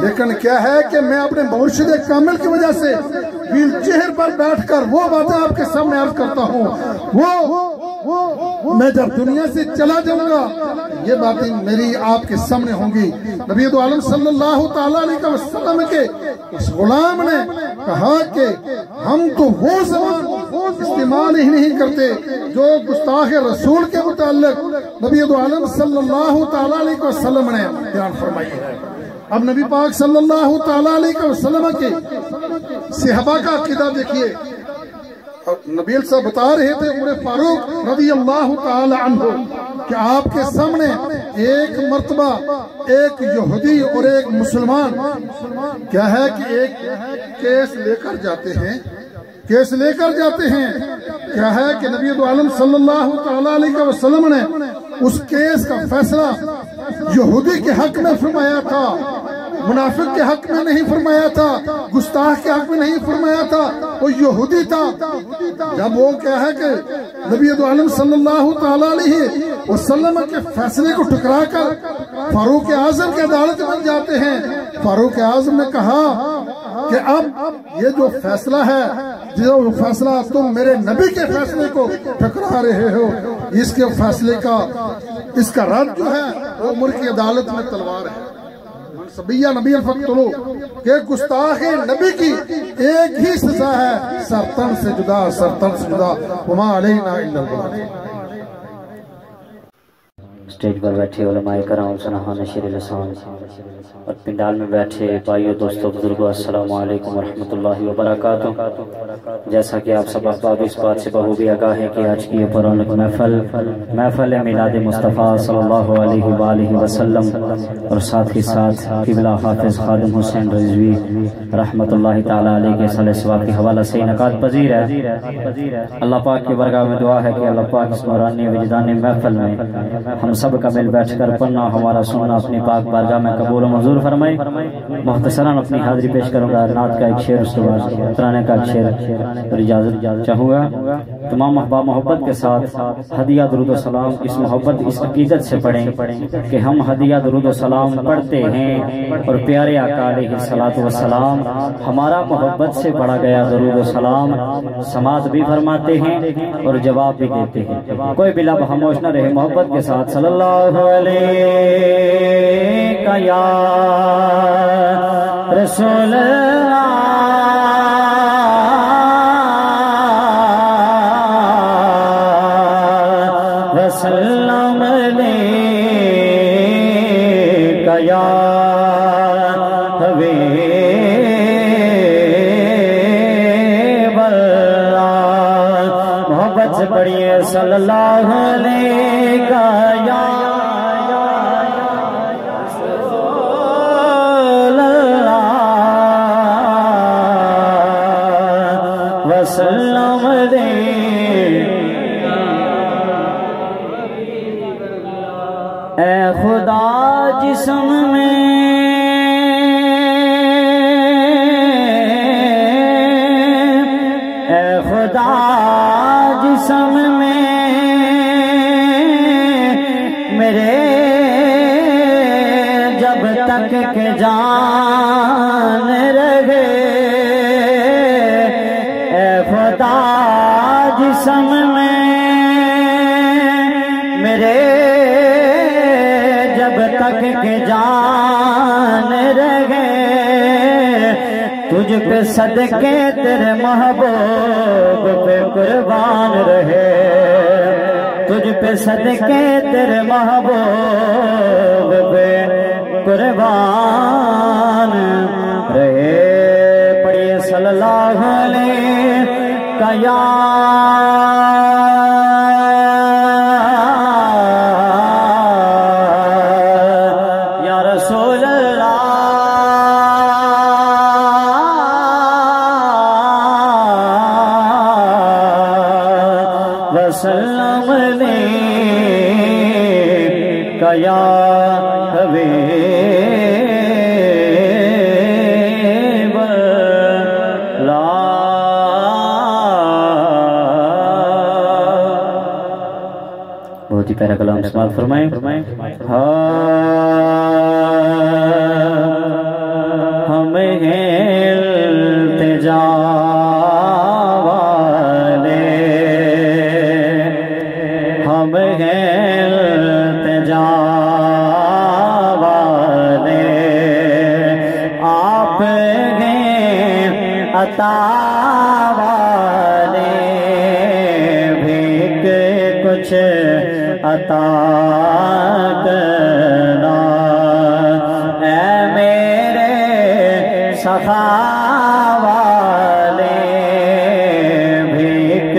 لیکن کیا ہے کہ میں اپنے مرشد کامل کی وجہ سے ویل چیئر پر بیٹھ کر وہ باتیں آپ کے سامنے عرض کرتا ہوں، وہ میں جب دنیا سے چلا جاؤں گا یہ باتیں میری آپ کے سامنے ہوں گی۔ نبی دو عالم صلی اللہ تعالیٰ علیہ وسلم کے اس غلام نے کہا کہ ہم تو وہ زبان استعمال ہی نہیں کرتے جو گستاخ رسول کے متعلق نبی دو عالم صلی اللہ تعالیٰ علیہ وسلم نے بیان فرمائی ہے۔ اب نبی پاک صلی اللہ تعالیٰ علیہ وسلم کے صحابہ کا عقیدہ دیکھیے، نبی صاحب بتا رہے تھے عمر فاروق رضی اللہ تعالی عنہ کہ آپ کے سامنے ایک مرتبہ ایک یہودی اور ایک مسلمان کیا ہے کہ ایک کیس لے کر جاتے ہیں، کیا ہے کہ نبی دو عالم صلی اللہ تعالی علیہ وسلم نے اس کیس کا فیصلہ یہودی کے حق میں فرمایا تھا، منافق کے حق میں نہیں فرمایا تھا، گستاخ کے حق میں نہیں فرمایا تھا، وہ یہودی تھا۔ جب وہ کیا ہے کہ نبی دو عالم صلی اللہ تعالی علیہ وسلم کے فیصلے کو ٹکرا کر فاروق اعظم کی عدالت بن جاتے ہیں، فاروق اعظم نے کہا کہ اب یہ جو فیصلہ ہے، جو فیصلہ تم میرے نبی کے فیصلے کو ٹکرا رہے ہو، اس کے فیصلے کا اس کا رد جو ہے وہ عمر کی عدالت میں تلوار ہے۔ سبیہ نبی الفقتلو کہ گستاخ نبی کی ایک ہی سزا ہے، سرتن سے جدا، وما علینا الا البلاغ۔ اسٹیج پر بیٹھے علماء کرام، سنہان شیر لسان اور پنڈال میں بیٹھے بھائیو دوستو بزرگو، السلام علیکم ورحمۃ اللہ وبرکاتہ۔ جیسا کہ آپ سب احباب اس بات سے بخوبی آگاہ ہے کہ آج کی یہ پرونق محفل میلاد مصطفیٰ صلی اللہ علیہ وآلہ وسلم اور ساتھ ہی ساتھ قبلہ حافظ خادم حسین رضوی رحمۃ اللہ تعالی علیہ کے صلی ثواب کے حوالہ سے انعقاد پذیر ہے۔ اللہ پاک کی بارگاہ میں دعا ہے کہ اللہ پاک اس نورانی وجدانی محفل میں ہم سب کا مل بیٹھ کر پڑھنا ہمارا سننا اپنی پاک بارگاہ میں قبول و منظور فرمائے۔ مختصراً اپنی حاضری پیش کروں گا، نعت کا ایک شعر، اس کے بعد ترانے کا ایک شعر اور اجازت چاہوں گا۔ تمام احباب محبت کے ساتھ ہدیہ درود و سلام اس محبت اس عقیدت سے پڑھیں کہ ہم ہدیہ درود و سلام پڑھتے ہیں اور پیارے آقا علیہ الصلوۃ والسلام ہمارا محبت سے پڑھا گیا درود و سلام سماعت بھی فرماتے ہیں اور جواب بھی دیتے ہیں۔ کوئی بھی لب خاموش نہ رہے، محبت کے ساتھ صلی اللہ علیہ یا رسول اللہ وسلم علیہ یا حبیب اللہ، محبت سے پڑھیے صلی اللہ علیہ یا وسلم اے خدا جسم میں اے خدا جسم میں میرے جب تک کہ جان رہے، اے خدا جسم میں میرے جب تک کہ جان رہے، تجھ پہ صدقے تیرے محبوب پہ قربان رہے، تجھ پہ صدقے تیرے محبوب پہ قربان رہے۔ پڑھیے صلی اللہ علیہ یا وسلم علیک یا حبیب اللہ۔ بہت ہی پیارا کلام سماعت فرمائیں۔ ہم ہیں التجا والے، ہم ہیں التجا والے، آپ ہیں عطا والے، بھیک کچھ عطا کرنا، اے میرے سخا والے، بھیک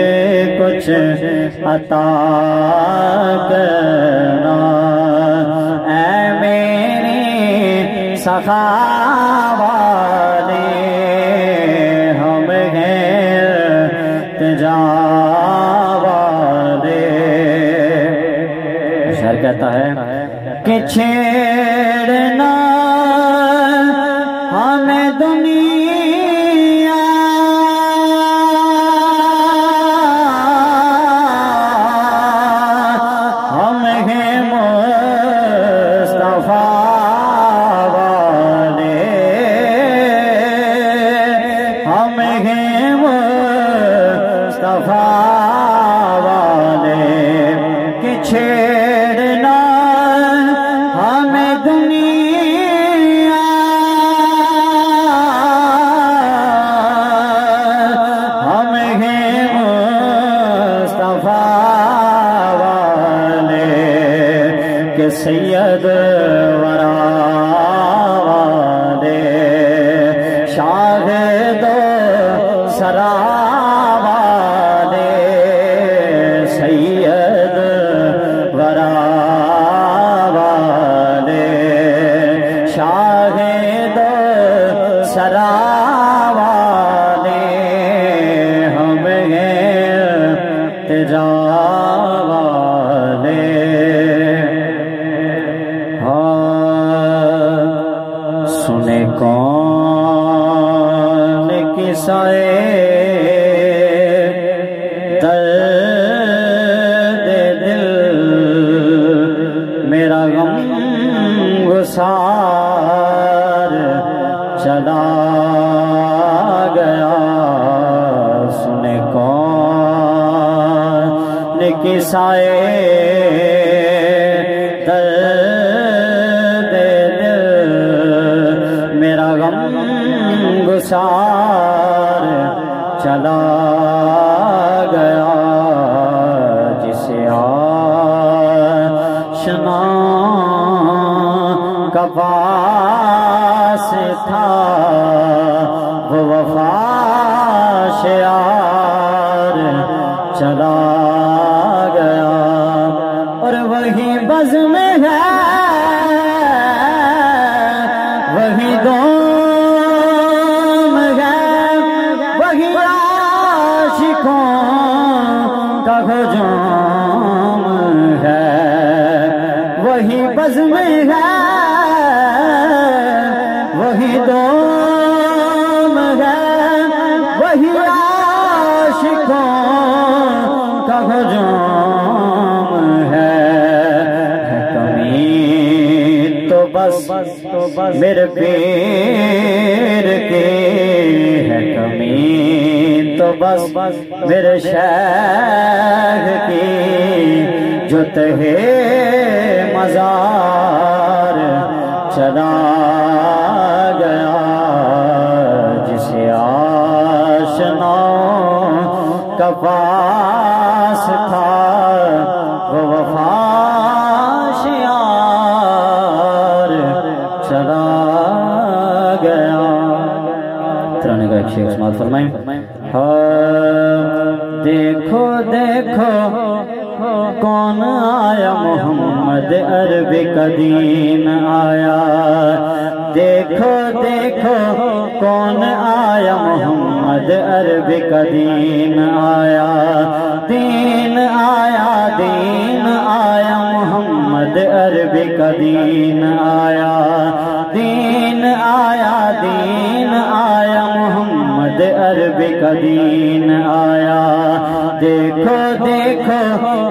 کچھ عطا کرنا، اے میرے سخا والے، ہم ہیں التجا والے۔ شاعر کہتا ہے کہ چھیڑنا ہمیں دنیا ہم ہیں مصطفیٰ والے، ہم ہیں مصطفیٰ والے، کہ چھیڑنا ہمیں دنیا ہم ہیں مصطفیٰ والے، کہ سید ورا والے، شاہد سرا والے، سید ورا والے، شاہد سرا والے، ہم ہیں التجا والے۔ سنے کون قصے درد دل، میرا غم گسار چلا گیا، سنے کون قصے درد دل، میرا غم گسار چلا گیا، جسے آشنا کا پاس تھا وہ وفا شیار چلا گیا، اور وہی بزم ہے وہی دوم ہے، وہی عاشقوں کا ہجوم ہے، وہی بزم ہے وہی دوم ہے، وہی عاشقوں کا ہجوم ہے، کمی تو بس میرے پیر کی ہے، کمی تو بس میرے شیخ کی، جو تہے مزار چلا گیا، جسے آشناؤں کا پاس تھا وہ وفا شیار چلا گیا۔ ترانے کا ایک شیخ سماعت فرمائیں۔ دیکھو دیکھو کون آیا محمد عربی کا دین آیا، دیکھو دیکھو کون آیا محمد عربی کا دین آیا، دین آیا عربی کا دین آیا، دین آیا، دین آیا، محمد عربی کا دین آیا۔ دیکھو دیکھو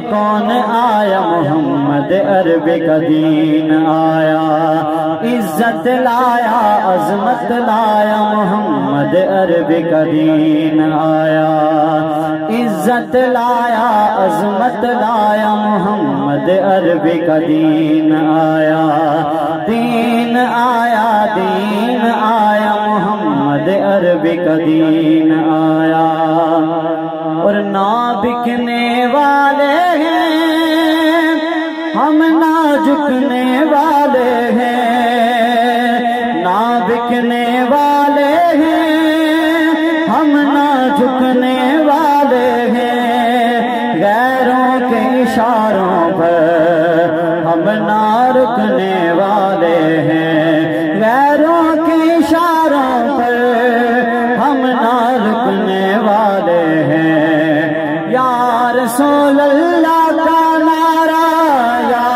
کون آیا، محمد عربی کا دین آیا۔ عزت لایا، عظمت لایا، محمد عربی کا دین آیا۔ عزت لایا، عظمت لایا، محمد عربی کا دین آیا۔ دین آیا، دین آیا، محمد عربی کا دین آیا۔ اور نہ بکنے والے ہیں ہم، نہ جھکنے والے ہیں، نہ بکنے والے ہیں ہم، نہ جھکنے والے ہیں، غیروں کے اشاروں پر ہم نہ رکنے والے ہیں، غیروں کے اشاروں پر ہم نہ رکنے والے ہیں۔ یا رسول اللہ کا نعرہ، یا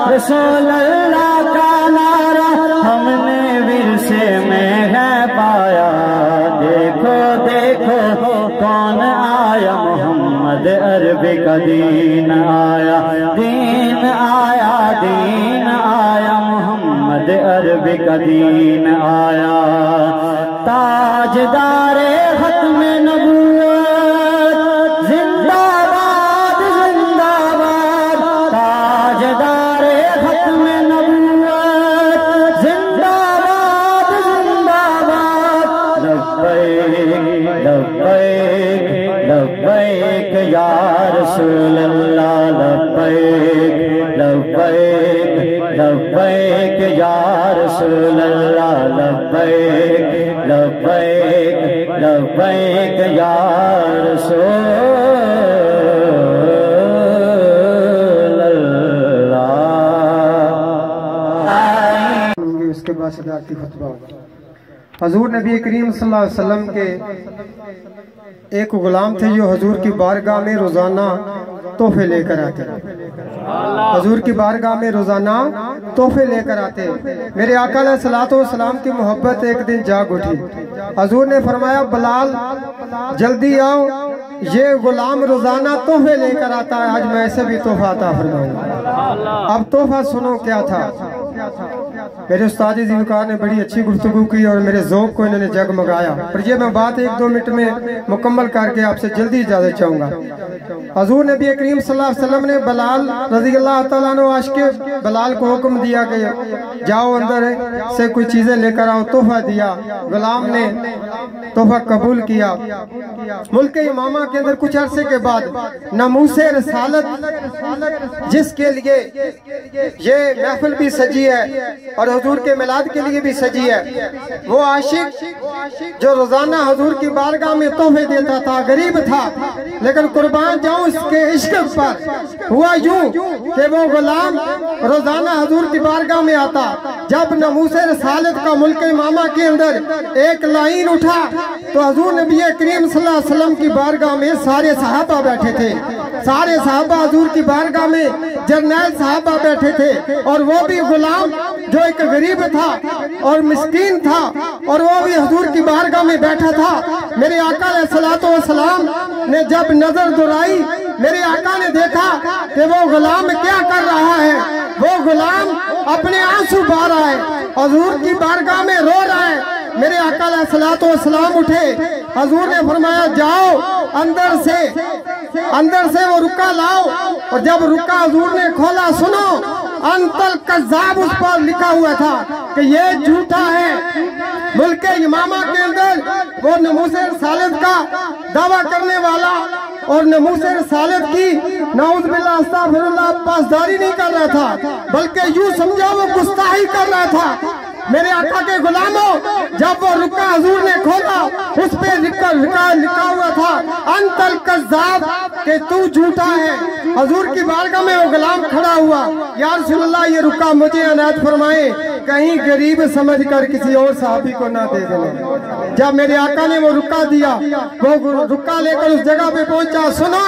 رسول اللہ کا نعرہ ہم نے ورثے میں ہے پایا۔ دیکھو دیکھو کون آیا، محمد عربی کا دین آیا، دین آیا، دین آیا، محمد عربی کا دین آیا۔ تاجدار ختم نبوت زندہ باد، زندہ باد، تاجدار ختم نبوت زندہ باد، زندہ باد۔ لبیک لبیک لبیک یا رسول اللہ، لبیک لبیک لبیک یا رسول اللہ، لبیک لبیک لبیک یا رسول اللہ۔ اس کے بعد صدارتی خطبہ ہوگا۔ حضور نبی کریم صلی اللہ علیہ وسلم کے ایک غلام تھے جو حضور کی بارگاہ میں روزانہ تحفے لے کر آتے، حضور کی بارگاہ میں روزانہ تحفے لے کر آتے۔ میرے آقا علیہ الصلوۃ والسلام کی محبت ایک دن جاگ اٹھی۔ حضور نے فرمایا بلال جلدی آؤ، یہ غلام روزانہ تحفے لے کر آتا ہے، آج میں اسے بھی تحفہ عطا فرماؤں۔ اب تحفہ سنو کیا تھا۔ میرے استاد ذوالفقار نے بڑی اچھی گفتگو کی اور میرے ذوق کو انہوں نے جگمگایا، پر یہ میں بات 1-2 منٹ میں مکمل کر کے آپ سے جلدی اجازت چاہوں گا۔ حضور نبی کریم صلی اللہ علیہ وسلم نے بلال رضی اللہ تعالیٰ عنہ عاشق بلال کو حکم دیا کہ جاؤ اندر سے کوئی چیزیں لے کر آؤ، تحفہ دیا۔ غلام نے تحفہ قبول کیا۔ ملک امامہ کے اندر کچھ عرصے کے بعد ناموس رسالت جس کے لیے یہ محفل بھی سجی ہے اور حضور کے میلاد کے لیے بھی سجی ہے، وہ عاشق جو روزانہ حضور کی بارگاہ میں تحفے دیتا تھا، غریب تھا، لیکن قربان جاؤں اس کے عشق پر ہوا یوں کہ وہ غلام روزانہ حضور کی بارگاہ میں آتا۔ جب ناموس رسالت کا ملک امامہ کے اندر ایک لائن اٹھا تو حضور نبی کریم صلی اللہ علیہ وسلم کی بارگاہ میں سارے صحابہ بیٹھے تھے، سارے صحابہ حضور کی بارگاہ میں جرنیل صحابہ بیٹھے تھے، اور وہ بھی غلام جو ایک غریب تھا اور مسکین تھا، اور وہ بھی حضور کی بارگاہ میں بیٹھا تھا۔ میرے آقا علیہ الصلوۃ والسلام نے جب نظر دوڑائی، میرے آقا نے دیکھا کہ وہ غلام کیا کر رہا ہے۔ وہ غلام اپنے آنسو بہا رہا ہے، حضور کی بارگاہ میں رو رہا ہے۔ میرے آقا علیہ الصلوۃ والسلام اٹھے، حضور نے فرمایا جاؤ اندر سے وہ رکا لاؤ، اور جب رکا حضور نے کھولا، سنو انت الکذاب اس پر لکھا ہوا تھا کہ یہ جھوٹا ہے۔ ملک امامہ کے اندر وہ ناموس رسالت کا دعویٰ کرنے والا اور ناموس رسالت کی نعوذ باللہ استغفر اللہ پاسداری نہیں کر رہا تھا، بلکہ یوں سمجھا وہ گستاخی کر رہا تھا۔ میرے آقا کے غلاموں، جب وہ رکا حضور نے کھولا، اس پہ لکھا ہوا تھا انت الکذاب، کہ تو جھوٹا ہے۔ حضور کی بارگاہ میں وہ غلام کھڑا ہوا، یا رسول اللہ یہ رکا مجھے عنایت فرمائے، کہیں غریب سمجھ کر کسی اور صحابی کو نہ دے دیں۔ جب میرے آقا نے وہ رکا دیا، وہ رکا لے کر اس جگہ پہ پہنچا، سنو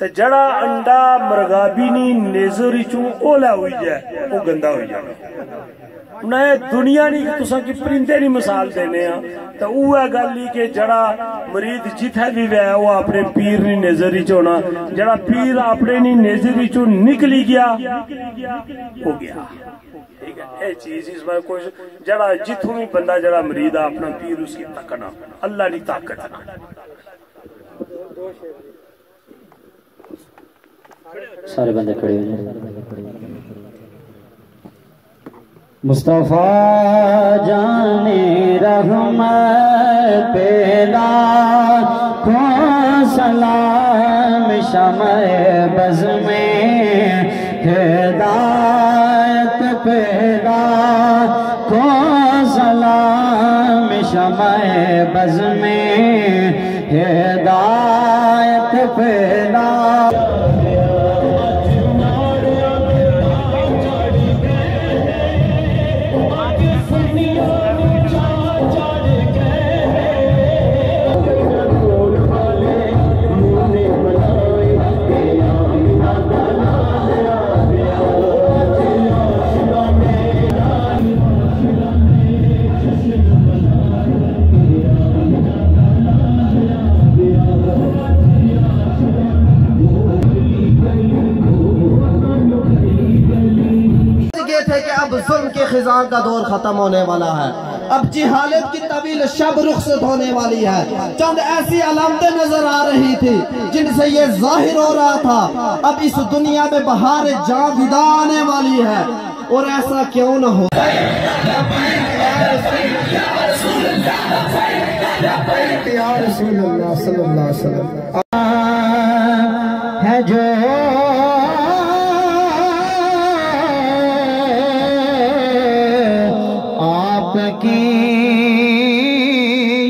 تے جڑا انڈا مرغابی نی نیزر چوں اولا ہوئی جائے وہ گندا ہوئی جائے نئے دنیا نہیں کہ تساں کی پرندے نہیں مثال دینے ہیں تو اوہ گلی کہ جڑا مرید جتھے بھی وے وہ اپنے پیر نی نیزری چونا جڑا پیر اپنے نی نیزری چوں نکلی گیا ہو گیا ٹھیک ہے اے چیز اس میں کوئی جڑا جتھوں بھی بندہ جڑا مرید اپنا پیر اس کی تکنا اللہ نہیں طاقت ہے سارے بندے کھڑے ہوئے مصطفیٰ جان رحمت پیلا کھوں سلام شمع بز میں ہدایت پیلا کھوں سلام شمع بز میں ہدایت پیلا اب ظلم کے خزاں کا دور ختم ہونے والا ہے اب جہالت کی طویل شب رخصت ہونے والی ہے چند ایسی علامتیں نظر آ رہی تھی جن سے یہ ظاہر ہو رہا تھا اب اس دنیا میں بہار جاوداں آنے والی ہے اور ایسا کیوں نہ ہو یا رسول اللہ صلی اللہ علیہ وسلم ہے جو آپ کی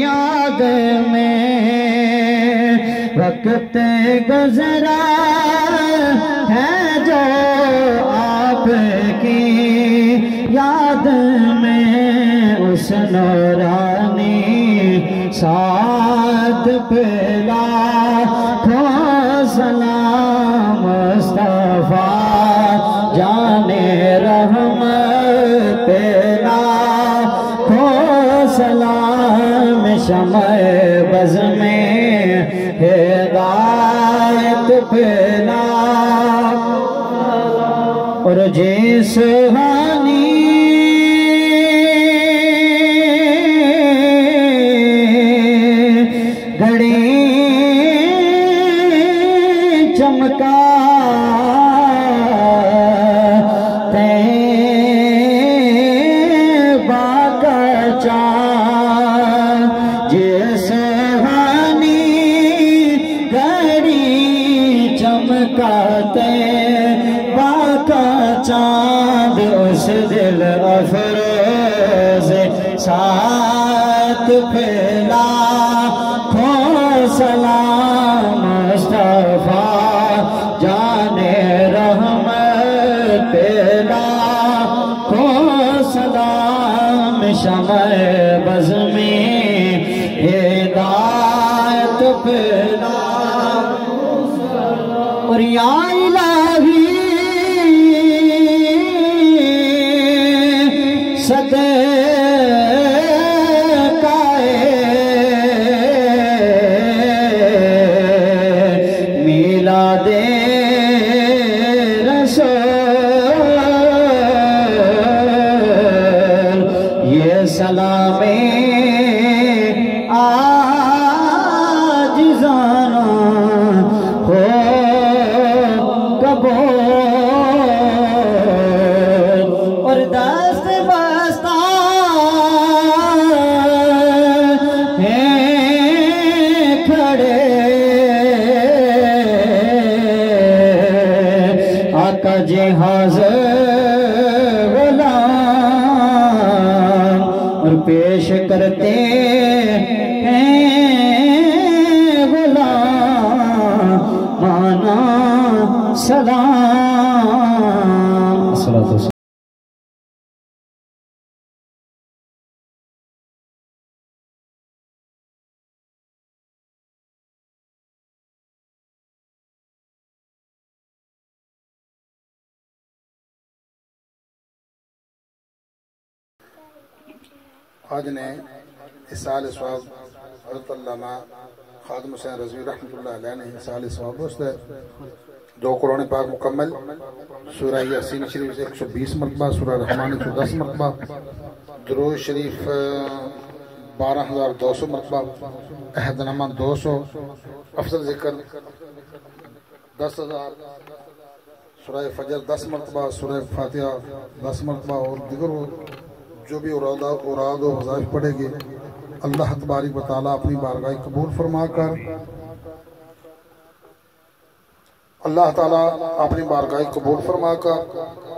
یاد میں وقت گزرا ہے جو آپ کی یاد میں اس نورانی ساتھ پلا سلام مصطفیٰ جان رحمت پلا سلام شمع بز میں ہدایت پلا اور جس ہانی گھڑی چمکا جس ہانی گھڑی چمکاتے باقا چاند اس دل افروز ساتھ پھیلا کھو سلام مصطفیٰ جان رحمت پھیلا کھو سلام شمع بز میں ہدایت پھیلا اور یا الہی صدقائے میلاد رسول یہ سلام آجزانہ ہو قبول اور دست بستہ ہیں کھڑے آقا جی حاضر غلام اور پیش کرتے ہیں غلام مانا سلام آج نے اصال ثواب حضرت علامہ خادم حسین رضوی رحمۃ اللہ علیہ نے اصال ثواب اس ہے 2 قرآن پاک مکمل، سورہ یاسین شریف 120 مرتبہ، سورہ رحمان 110 مرتبہ، درود شریف 12,200 مرتبہ، عہد نامہ 200، افضل ذکر 10,000، سورہ فجر 10 مرتبہ، سورہ فاتحہ 10 مرتبہ، اور دیگر جو بھی اوراد و وظائف پڑھے گی اللہ تبارک و تعالیٰ اپنی بارگاہ قبول فرما کر قبول فرما کر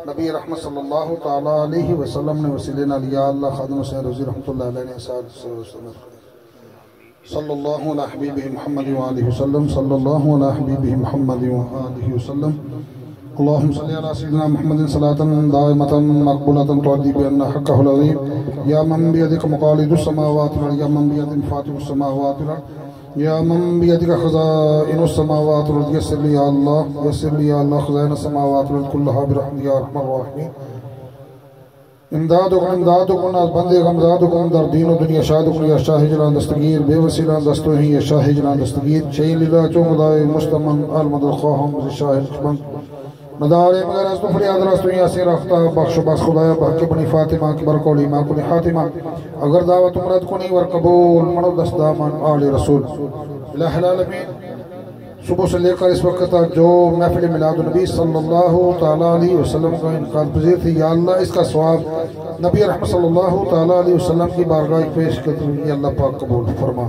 نبی رحمت صلی اللہ تعالیٰ علیہ وسلم نے وسیلہ لیا اللہ خادم حسین رضوی رحمۃ اللہ علیہ نے صلی اللہ علیہ حبیبہ محمد وآلہ وسلم، صلی اللہ علیہ حبیبہ محمد وآلہ وسلم، اللہم صلی علی سیدنا محمد صلاة دائمة مقبولة تعدی بأن حقہ العظیم یا من بیدک مقالید السماوات والارض یا من بیدک مفاتیح السماوات والارض یا من بیدک خزائن السماوات والارض یسر لی یا اللہ خزائن السماوات والارض کلہا برحمت یا رحم الراحمین امدادکم از بندے امدادکم در دین و دنیا شاہدکم یا شاہ جلان دستگیر بے وسیلان دستو ہیں یا شاہ جلان دستگیر چین لیلہ چونگدائی مستمن آلمد الخواہم زی شاہ رشمن مدارے مگر از تو فریاد راستو یاسی رفتہ بخش و بس خدایا بحق بنی فاطمہ کی برکولی ماں کنی حاتمہ اگر دعوت مرد کنی ور قبول منو دست دامن آل رسول الہ العالمین صبح سے لے کر اس وقت تک جو محفل میلاد النبی صلی اللہ تعالیٰ علیہ وسلم کا انعقاد پذیر تھی یا اللہ اس کا ثواب نبی رحمت صلی اللہ تعالیٰ علیہ وسلم کی بارگاہ پیش کرتے ہیں اللہ پاک قبول فرما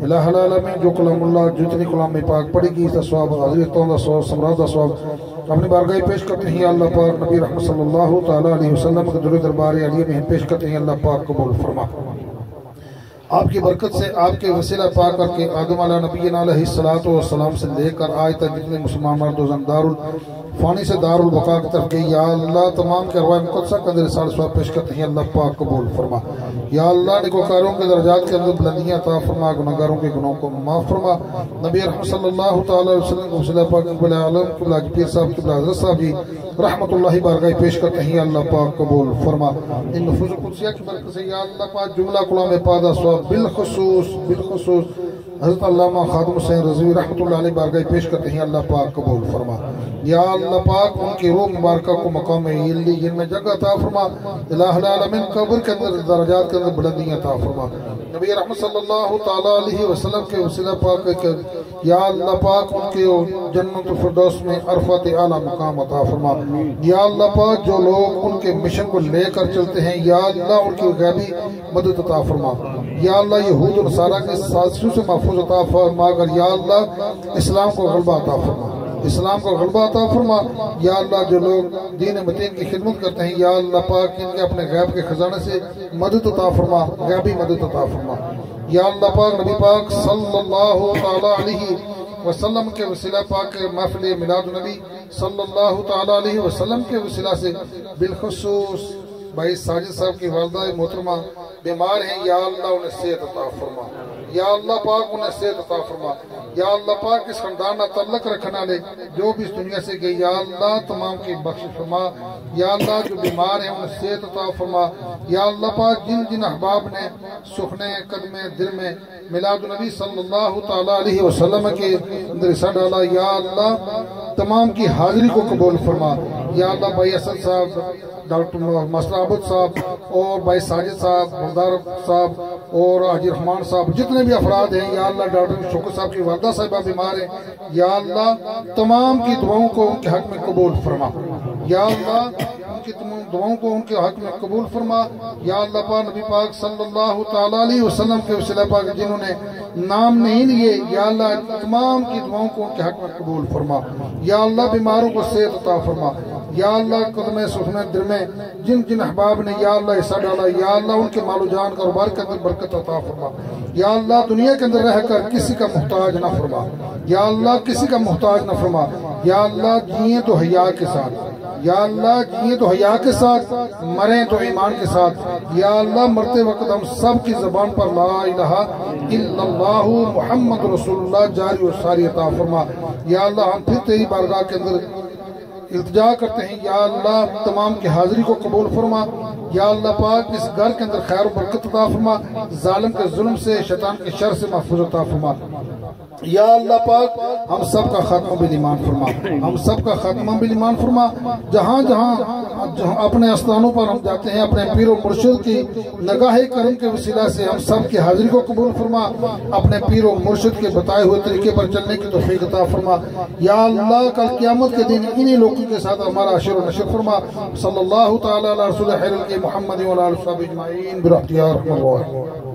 الہ العالمین جو کلام اللہ جتنی کلام پاک پڑھی گی اس کا ثواب غازیتوں کا ثواب سمراد کا ثواب اپنی بارگاہ پیش کرتے ہیں اللہ پاک نبی رحمت صلی اللہ تعالیٰ علیہ وسلم کے درود دربار علیہ میں پیش کرتے ہیں اللہ پاک قبول فرما آپ کی برکت سے آپ کے وسیلہ پا کر کے آدم علیہ نبینا علیہ السلام سے لے کر آج تک جتنے مسلمان مرد و زن فانی سے دار البقاء کی طرف گئی یا اللہ تمام کے ارواح مقدسہ کے اندر رسالہ ثواب پیش کرتے ہیں اللہ پاک قبول فرما یا اللہ نیکوکاروں کے درجات کے اندر بلندیاں عطا فرما گناہگاروں کے گناہوں کو معاف فرما نبی رحمت صلی اللہ تعالی وسلم کو وسیلہ پاک قبل عالم قبل پیر صاحب قبل حضرت صاحب جی رحمت اللہ بارگاہ پیش کرتے ہیں اللہ پاک قبول فرما ان نفوذ قدسیہ کی برکت سے یا اللہ پاک جملہ کلام پادہ ثواب بالخصوص حضرت علامہ خادم حسین رضوی رحمۃ اللہ علیہ بارگاہ پیش کرتے ہیں اللہ پاک قبول فرما یا اللہ پاک ان کی روح مبارکہ کو مقام علیین میں جگہ عطا فرما الہ العالمین قبر کے اندر درجات کے اندر بلندیاں عطا فرما نبی رحمت صلی اللہ تعالیٰ علیہ وسلم کے وسیلہ پاک یا اللہ پاک ان کے جنت الفردوس میں عرفات اعلیٰ مقام عطا فرما یا اللہ پاک جو لوگ ان کے مشن کو لے کر چلتے ہیں یا اللہ ان کی غیبی مدد عطا فرما یا اللہ یہود و نصارہ کے سازشوں سے محفوظ عطا فرما کر یا اللہ اسلام کو غلبہ عطا فرما اسلام کو غلبہ عطا فرما یا اللہ جو لوگ دین متین کی خدمت کرتے ہیں یا اللہ پاک ان کے اپنے غیب کے خزانے سے مدد عطا فرما غیبی مدد عطا فرما یا اللہ پاک نبی پاک صلی اللہ تعالیٰ علیہ وسلم کے وسیلہ پاک محفل میلاد النبی صلی اللہ تعالیٰ علیہ وسلم کے وسیلہ سے بالخصوص بھائی ساجد صاحب کی والدہ محترمہ بیمار ہیں یا اللہ انہیں صحت عطا فرما یا اللہ پاک انہیں صحت عطا فرما یا اللہ پاک اس خاندان نہ تعلق رکھنا لے جو بھی اس دنیا سے گئی یا اللہ تمام کی بخش فرما یا اللہ جو بیمار ہیں انہیں صحت عطا فرما یا اللہ پاک جن جن احباب نے سخنے قدمے دل میں میلاد النبی صلی اللہ تعالیٰ علیہ وسلم کے اندر حصہ ڈالا یا اللہ تمام کی حاضری کو قبول فرما یا اللہ بھائی اسد صاحب ڈاکٹر ماسٹر عابد صاحب اور بھائی ساجد صاحب مردار صاحب اور حاجی رحمان صاحب جتنے بھی افراد ہیں یا اللہ ڈاکٹر شکر صاحب کی والدہ صاحبہ بیمار ہیں یا اللہ تمام کی دعاؤں کو ان کے حق میں قبول فرما یا اللہ ان کی تمام دعاؤں کو ان کے حق میں قبول فرما یا اللہ پاک نبی پاک صلی اللہ تعالیٰ علیہ وسلم کے وسیلہ پاک جنہوں نے نام نہیں لیے یا اللہ تمام کی دعاؤں کو ان کے حق میں قبول فرما یا اللہ بیماروں کو صحت عطا فرما یا اللہ قدمِ سخنہ در میں جن جن احباب نے یا اللہ حصہ ڈالا یا اللہ ان کے مال و جان کاروبار کے اندر برکت عطا فرما یا اللہ دنیا کے اندر رہ کر کسی کا محتاج نہ فرما یا اللہ کسی کا محتاج نہ فرما یا اللہ جئیں تو حیا کے ساتھ یا اللہ جئیں تو حیا کے ساتھ مریں تو ایمان کے ساتھ یا اللہ مرتے وقت ہم سب کی زبان پر لا الہ الا اللہ محمد رسول اللہ جاری و ساری عطا فرما یا اللہ ہم پھر تیری بارگاہ کے اندر التجا کرتے ہیں یا اللہ تمام کی حاضری کو قبول فرما، یا اللہ پاک اس گھر کے اندر خیر و برکت عطا فرما، ظالم کے ظلم سے شیطان کے شر سے محفوظ عطا فرما، یا اللہ پاک ہم سب کا خاتمہ بالایمان فرما، ہم سب کا خاتمہ بالایمان فرما، جہاں جہاں اپنے استانوں پر ہم جاتے ہیں اپنے پیر و مرشد کی نگاہ کرم کے وسیلہ سے ہم سب کی حاضری کو قبول فرما، اپنے پیر و مرشد کے بتائے ہوئے طریقے پر چلنے کی توفیق عطا فرما، یا اللہ کل قیامت کے دن انہی لوگوں کے ساتھ ہمارا عشر و نشر فرما، صلی اللہ تعالی علی رسول خیر محمد و علی آلہ وصحبہ اجمعین برحمتہ یا ارحم الراحمین۔